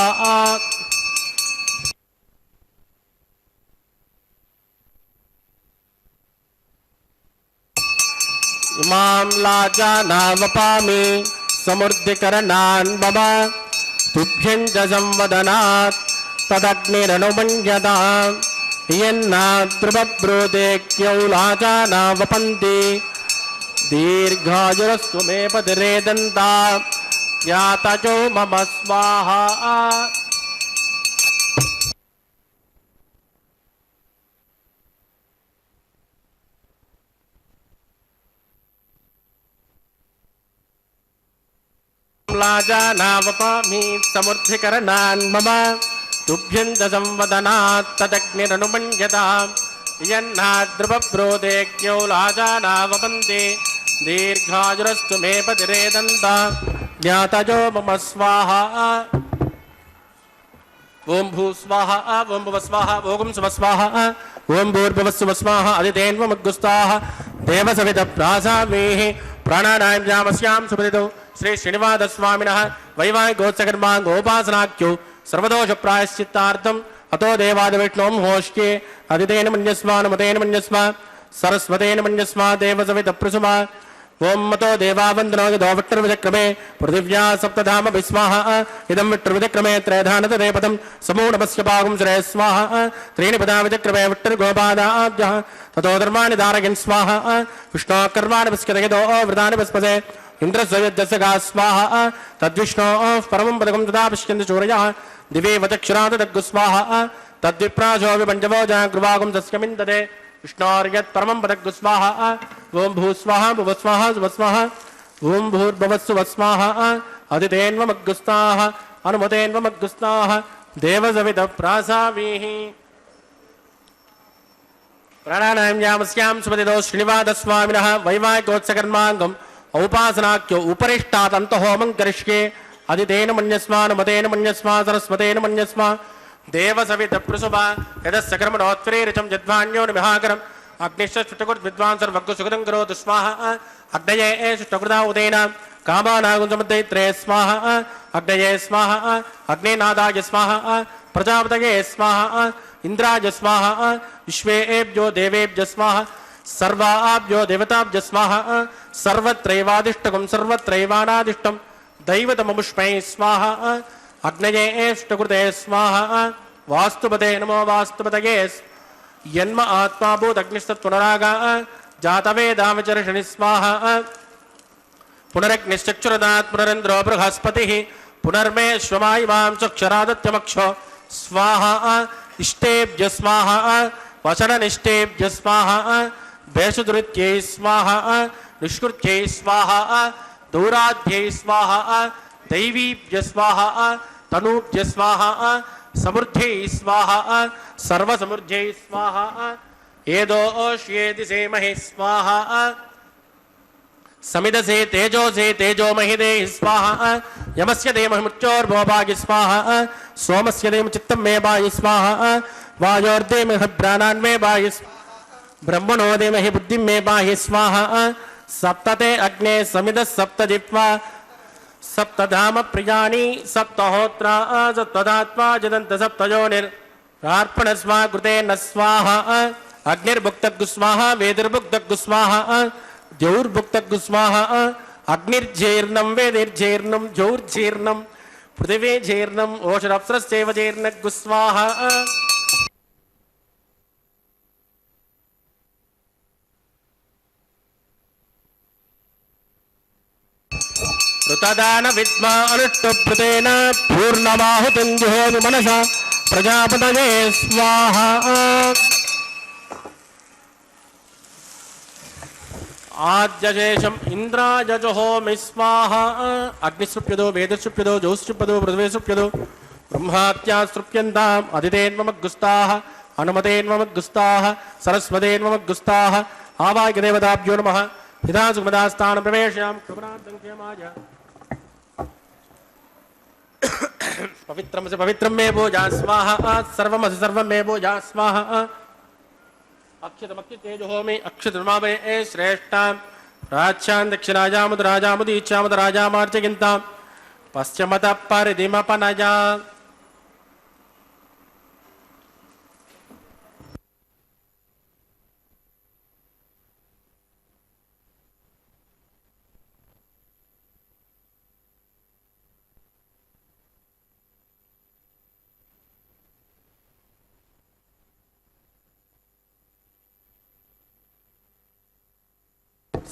इमां लाजानावपामि समृद्धिकरणान् मम तुभ्यं च संवदनात् तदग्निरनुमन्यतां यन्नाद्रुवप्रोदेज्ञौ लाजानावपन्ति दीर्घायुरस्तु मे पतिरे दन्तां ज्ञातजो मम स्वाहा लाजानावपामि समृद्धिकरणान् मम तुभ्यं च संवदनात् तदग्निरनुमन्यतां यन्नाद्रुवप्रोदेज्ञौ लाजानावपन्ति दीर्घायुरस्तु मे पतिरे दन्तां ज्ञातजो मम स्वाहा ओम भू स्वाहा ओम भुव स्वाहा ओम सुव स्वाहा ओम भूर्भुवस्सुव स्वाहा अदितेन्वमग्गुस्ताः देवसवितप्रासावीः प्राणानायम्यामस्यां सुपतिदौ श्री श्रीनिवासस्वामिनः वैवाहिकोत्सकर्माङ्गोपासनाख्यो सर्वदोषप्रायश्चित्तार्थम् अतो देवादिविष्णों होष्ट्ये अदितेन मन्यस्व हनुमतेन मन्यस्व सरस्वतेन मन्यस्व देवसवितप्रुषभ ओम मतो देवावन्दनो यदो विट्टुर्विचक्रमे पृथिव्या सप्तधाम विस्वाहा इदं विट्टुर्विचक्रमे त्रयधानतदेपदं समूढमस्य पागुं श्रेय स्वाहा त्रीणि पदा विचक्रमे विट्टुर्गोपादाद्यः ततो धर्माणि धारयन् स्वाहा विष्णोः कर्माणि पश्यतयदो वृतानि पस्पसे इन्द्रस्वयज्ञस्य गा स्वाहा तद्विष्णोः परमं पदकं तदा पश्यन्ति सूरयः दिवे वचक्षुरादग्गु स्वाहा तद्विप्राशो विपञ्चवो जागृवागुं तस्यमिन्दते विष्णोर्यत् परमं पदग्गु स्वाहा ओम भू स्वाहा भुव स्वाहा सुव स्वाहा ओम भूर्भुवस्सुव स्वाहा अदितेन्वमग्गुस्ताः हनुमतेन्वमग्गुस्ताः देवसवितप्रासावीः प्राणानायम्यामस्यां सुपतिदौ श्रीनिवासस्वामिनः वैवाहिकोत्सकर्माङ्गम् औपासनाख्यो उपरिष्टात् अन्तहोमं करिष्ये अदितेन मन्यस्व हनुमतेन मन्यस्व सरस्वतेन मन्यस्व देवसवितप्रुषभ यदस्य कर्मणोत्तरेरिचं यद्वान्यो निमिहाकरम् अग्निश्चुष्टकृद्विद्वान् सर्वज्ञ सुकृतं करोतु स्वाहा अग्नये शुष्टकृता उदेन कामानागुंसमुद्दैत्रे स्वाहा अग्नये स्वाहा अग्नेनादाय स्वाहा प्रजापतये स्वाहा इंद्राय स्वाहा विश्वेभ्यो देवेभ्यो स्वाहा सर्वाभ्यो देवताभ्यो स्वाहा सर्वत्रैवादिष्टकं सर्वत्रैवानादिष्टं दैवतममुष्मै स्वाहा अग्नये शुष्टकृते स्वाहा वास्तुपते नमो वास्तुपतये यन्म आत्मा भूतग्निस्तत्पुनरागा जातवेदावचर्षणि स्वाहा पुनरग्निश्चक्षुरदात् पुनरेन्द्रो बृहस्पतिः पुनर्मे श्वमायिमां चक्षरादत्यमक्षो स्वाहा इष्टेभ्य स्वाहा वचननिष्ठेभ्य स्वाहा भेषदुरित्यै स्वाहा निष्कृत्यै स्वाहा दूराध्यै स्वाहा दैवीभ्य स्वाहा तनूभ्य स्वाहा समृद्ध्यै स्वाहा सर्वसमृद्ध्यै स्वाहा एदोष्येति सेमहि स्वाहा समिदसे तेजोमहिदे स्वाहा यमस्य देमहिमुच्चोर्भोभागि स्वाहा सोमस्य देम चित्तं मे भागि स्वाहा वायोर्देमहि प्राणान् मे भागि ब्रह्मणो देमहि बुद्धिं मे भागि स्वाहा सप्तते अग्ने समिद सप्तजिह्वा सप्तधाम प्रियाणि सप्तहोत्रा सप्तदात्मा जदन्त सप्तयोनिर्प्रणस्वा कृते न स्वाहा अग्निर्भुक्तग्गु स्वाहा वेदिर्भुक्तग्गु स्वाहा द्यौर्भुक्तग्गु स्वाहा अग्निर्जीर्णं वेदिर्जीर्णं ज्योर्जीर्णं పృథివీ జీర్ణం ఓషరప్సరశ్చైవ జీర్ణగ్గు స్వాహ. ఋతదాన విద్మా అనుష్టుభృతేన పూర్ణమాహుతిం జుహోమి మనసా ప్రజాపతయే స్వాహ. ఆద్యశేషం ఇంద్రాయ జుహోమి స్వాహ. అగ్నిసృప్యదో వేదసృప్యదో జోసృప్యదో పృథివీసృప్యదో బ్రహ్మాత్యాసృప్యంతాం అదితేన్మమగ్గుస్తాః హనుమతేన్మమగ్గుస్తాః సరస్వతేన్మమగ్గుస్తాః ఆవాగ్యదేవతాభ్యో నమః. హితాసుమదాస్థానం ప్రవేశయామి కృపణార్థం క్షేమాయ. పవిత్రమసి పవిత్రం మే భోజా స్వాహ. సర్వమసి సర్వం మే భోజా స్వాహ. అక్షతమక్షితేజుహోమి అక్షతమామే శ్రేష్టాం రాజ్యాం దక్షిణాజాముద రాజాముదీచ్యాముద రాజామార్చగింతాం పశ్చిమత పరిధిమపనజా.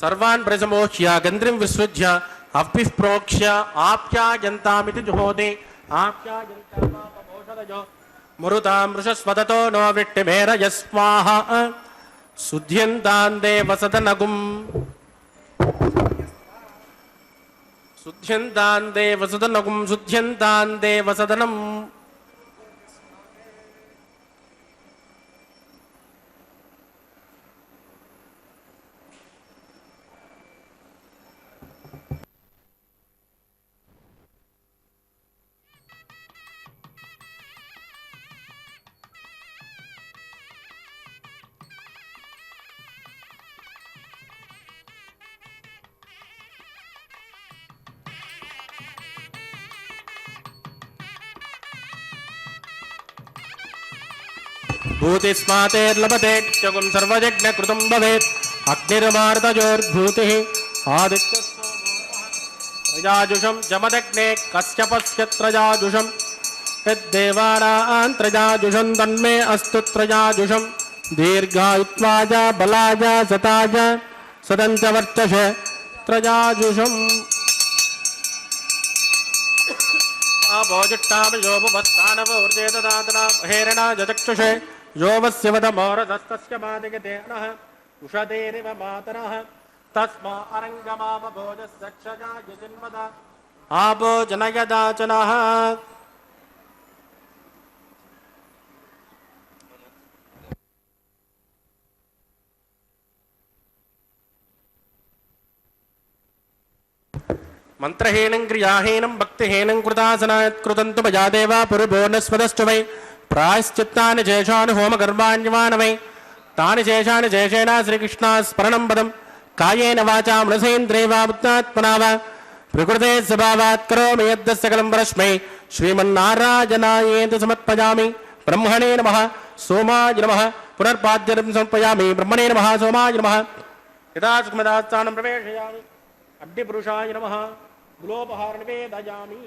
సర్వాన్ ప్రసమోచ్య గంధ్రిం విసృజ్య అప్పిః ప్రోక్ష్య ఆప్యాయంతామితి జుహోతి. ఆప్యాయంతామోషధజో మురుతాం వృషస్వదతో నో విట్టిమేరయ స్వాహ. శుద్ధ్యంతాన్ దేవసదనగుం శుద్ధ్యంతాన్ దేవసదనగుం శుద్ధ్యంతాన్ దేవసదనం. భూతిస్మాతేర్లభతేత్యగుం సర్వయజ్ఞకృతం భవేత్. అగ్నిర్మార్తజోర్భూతిః ఆదిత్యస్తో త్రజాజుషం జమదగ్నే కశ్యపస్యత్రజాజుషం యద్దేవానాం త్రజాజుషం తన్మే అస్తు త్రజాజుషం. దీర్ఘాయుత్వాజ బలాజ సతాజ సదంచ వర్చష త్రజాజుషం. ఆభోజుష్టామయోపవత్తానవోర్జేతదాతనామహేరణాజచక్షుషే యోవస్య వదమోరదస్తస్య మాదిగతే అనః ఉషదేరివ మాతరః తస్మా అరంగమామభోజస్సక్షజాయ జన్మద ఆభోజనయదాచనః. మంత్రహీనం క్రియాహీనం భక్తిహీనం కృతాసనాత్కృతంతు భజాదేవా పురుభోర్నస్వదశ్చ వై. ప్రాయశ్చిత్తాని శేషాని హోమగర్భాణ్యమాన వై. తాని శేషాని శేషేణ శ్రీకృష్ణ స్మరణం పదం కాయేన వాచా మనసేంద్రియవా బుద్ధ్యాత్మనా వా. ప్రకృతే స్వభావాత్ కరోమి యద్ద సకలం పరస్మై శ్రీమన్నారాయణాయేతి సమర్పయామి. బ్రహ్మణే నమః సోమాయ నమః పునర్పాద్యం సమర్పయామి. బ్రహ్మణే నమః సోమాయ నమః. యథాసుమదాస్థానం ప్రవేశయామి. అగ్నిపురుషాయ నమః గులోపహార నివేదయామి.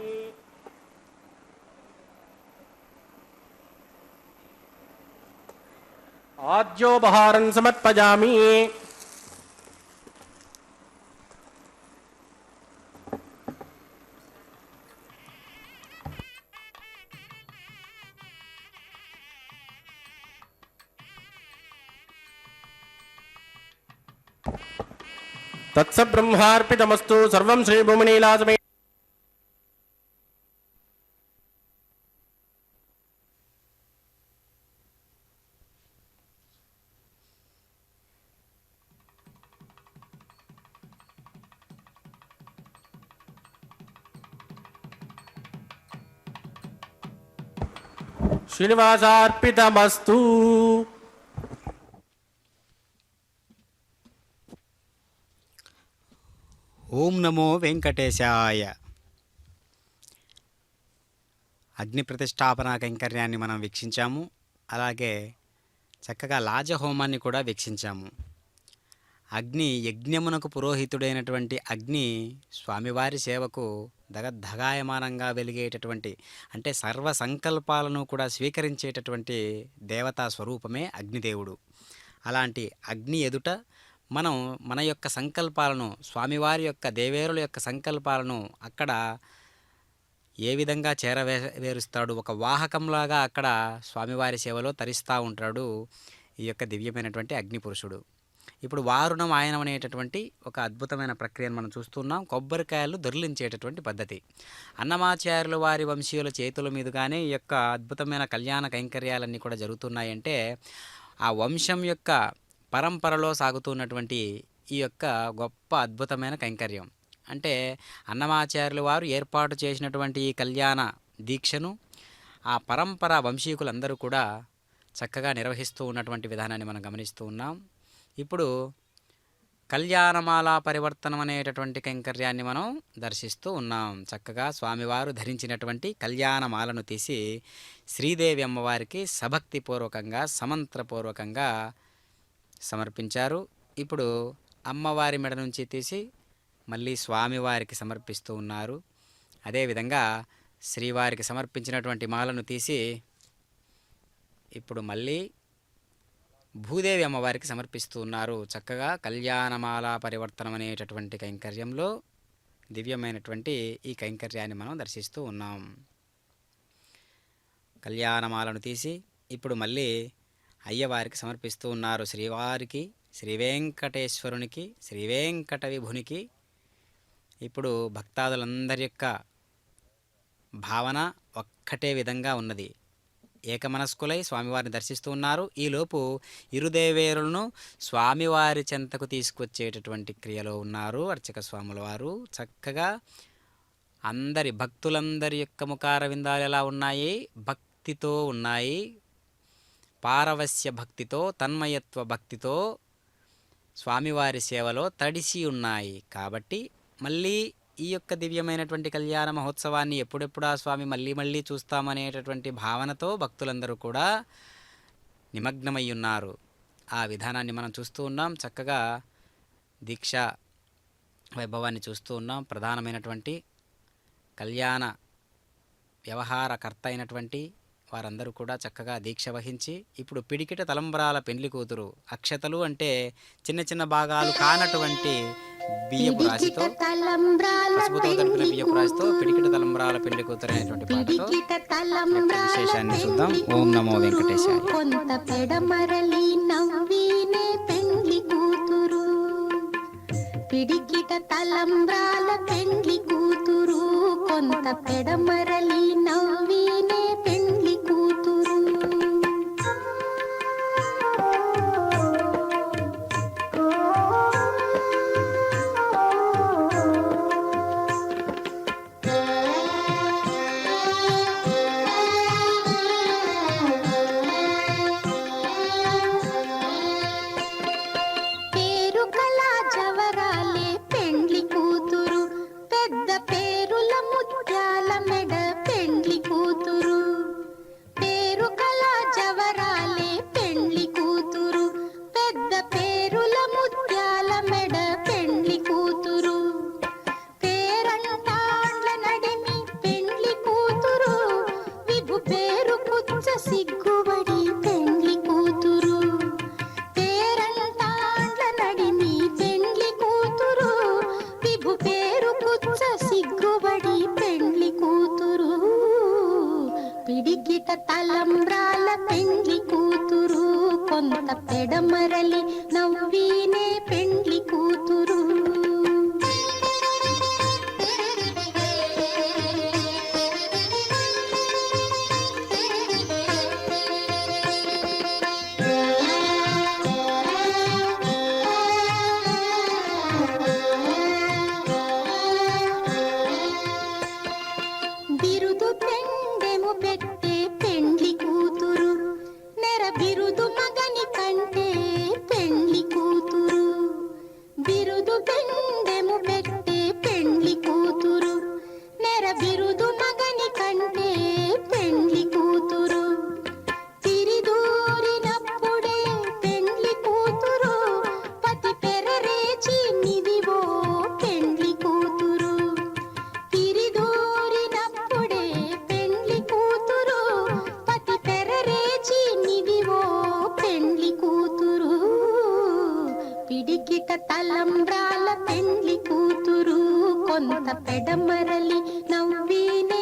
ఆద్యోపహారం సమర్పయామి. తత్సబ్రహ్మార్పితమస్తు. సర్వం శ్రీభూమినీలాసమే. శ్రీనివాసార్పితమస్తు. ఓం నమో వెంకటేశాయ. అగ్ని ప్రతిష్టాపన కైంకర్యాన్ని మనం వీక్షించాము. అలాగే చక్కగా లాజహోమాన్ని కూడా వీక్షించాము. అగ్ని యజ్ఞమునకు పురోహితుడైనటువంటి అగ్ని స్వామివారి సేవకు దగద్ధగాయమానంగా వెలిగేటటువంటి, అంటే సర్వ సంకల్పాలను కూడా స్వీకరించేటటువంటి దేవతా స్వరూపమే అగ్నిదేవుడు. అలాంటి అగ్ని ఎదుట మనం మన యొక్క సంకల్పాలను, స్వామివారి యొక్క దేవేరుల యొక్క సంకల్పాలను అక్కడ ఏ విధంగా చేరవేరుస్తాడు, ఒక వాహకంలాగా అక్కడ స్వామివారి సేవలో తరిస్తూ ఉంటాడు ఈ యొక్క దివ్యమైనటువంటి అగ్నిపురుషుడు. ఇప్పుడు వారుణం ఆయనం అనేటటువంటి ఒక అద్భుతమైన ప్రక్రియను మనం చూస్తున్నాం. కొబ్బరికాయలు దొర్లించేటటువంటి పద్ధతి. అన్నమాచార్యుల వారి వంశీయుల చేతుల మీదుగానే ఈ యొక్క అద్భుతమైన కళ్యాణ కైంకర్యాలన్నీ కూడా జరుగుతున్నాయంటే ఆ వంశం యొక్క పరంపరలో సాగుతున్నటువంటి ఈ యొక్క గొప్ప అద్భుతమైన కైంకర్యం. అంటే అన్నమాచార్యుల వారు ఏర్పాటు చేసినటువంటి ఈ కళ్యాణ దీక్షను ఆ పరంపర వంశీకులందరూ కూడా చక్కగా నిర్వహిస్తూ ఉన్నటువంటి విధానాన్ని మనం గమనిస్తూ ఉన్నాం. ఇప్పుడు కళ్యాణమాల పరివర్తనం అనేటటువంటి కైంకర్యాన్ని మనం దర్శిస్తూ ఉన్నాం. చక్కగా స్వామివారు ధరించినటువంటి కళ్యాణమాలను తీసి శ్రీదేవి అమ్మవారికి సభక్తిపూర్వకంగా సమంత్రపూర్వకంగా సమర్పించారు. ఇప్పుడు అమ్మవారి మెడ నుంచి తీసి మళ్ళీ స్వామివారికి సమర్పిస్తూ ఉన్నారు. అదేవిధంగా శ్రీవారికి సమర్పించినటువంటి మాలను తీసి ఇప్పుడు మళ్ళీ భూదేవి అమ్మవారికి సమర్పిస్తూ ఉన్నారు. చక్కగా కళ్యాణమాల పరివర్తనం అనేటటువంటి కైంకర్యంలో దివ్యమైనటువంటి ఈ కైంకర్యాన్ని మనం దర్శిస్తూ ఉన్నాం. కళ్యాణమాలను తీసి ఇప్పుడు మళ్ళీ అయ్యవారికి సమర్పిస్తూ ఉన్నారు. శ్రీవారికి, శ్రీ వెంకటేశ్వరునికి, శ్రీ వెంకట విభునికి. ఇప్పుడు భక్తాదులందరి యొక్క భావన ఒక్కటే విధంగా ఉన్నది. ఏకమనస్కులై స్వామివారిని దర్శిస్తూ ఉన్నారు. ఈలోపు ఇరుదేవేరులను స్వామివారి చెంతకు తీసుకొచ్చేటటువంటి క్రియలో ఉన్నారు అర్చక స్వాముల వారు. చక్కగా అందరి భక్తులందరి యొక్క ముఖార విందాలు ఎలా ఉన్నాయి? భక్తితో ఉన్నాయి. పారవస్య భక్తితో, తన్మయత్వ భక్తితో స్వామివారి సేవలో తడిసి ఉన్నాయి. కాబట్టి మళ్ళీ ఈ యొక్క దివ్యమైనటువంటి కళ్యాణ మహోత్సవాన్ని ఎప్పుడెప్పుడు ఆ స్వామి మళ్ళీ చూస్తామనేటటువంటి భావనతో భక్తులందరూ కూడా నిమగ్నమై ఉన్నారు. ఆ విధానాన్ని మనం చూస్తూ ఉన్నాం. చక్కగా దీక్షా వైభవాన్ని చూస్తూ ఉన్నాం. ప్రధానమైనటువంటి కళ్యాణ వ్యవహారకర్త అయినటువంటి వారందరూ కూడా చక్కగా దీక్ష వహించి ఇప్పుడు పిడికిట తలంబ్రాల పెండ్లి కూతురు. అక్షతలు అంటే చిన్న చిన్న భాగాలు కానటువంటి బియ్యపు రాశితో, పసుపుతో తడిపిన బియ్యపు రాశితో పిడికిట తలంబ్రాల పెండ్లి కూతురు అనేటువంటి పాటతో విశేషాన్ని చూద్దాం. ఓం నమో వెంకటేశాయ. కొంత పెడమరలి నవ్వినే పెండ్లి కూతురు, పిడికిట తలంబ్రాల పెండ్లి కూతురు, కొంత పెడమరలి నవ్వినే పెండ్లి కూతురు. పేరు కళా జవరాలే పెండ్లి కూతురు, పెద్ద పేరుల ముత్యాల మెడ పెండ్లి కూతురు. పేరు కళా జవరాలే పెండ్లి కూతురు, పెద్ద పేరుల ముత్యాల మెడ పెండ్లి కూతురు. పేరంటాండ్ల నడిమి పెండ్లి కూతురు, విభు పేరు పుచ్చ సిగ్గుబడి పెండ్లి కూతురు. పేరంటాండ్ల నడిమి పెండ్లి కూతురు, విభు పేరు పుచ్చ సిగ్గుబడి పెండ్లి కూతురు. పిడికిట తలంబ్రాల పెండ్లి కూతురు, కొంత పెడమరలి నవ్వినే పెండ్లి కూతురు. బిరుదు పెండెము పెట్టే పెండ్లి కూతురు, నెర బిరుదు మగని కంటే పెండ్లి పెడమరలి నవ్వీనే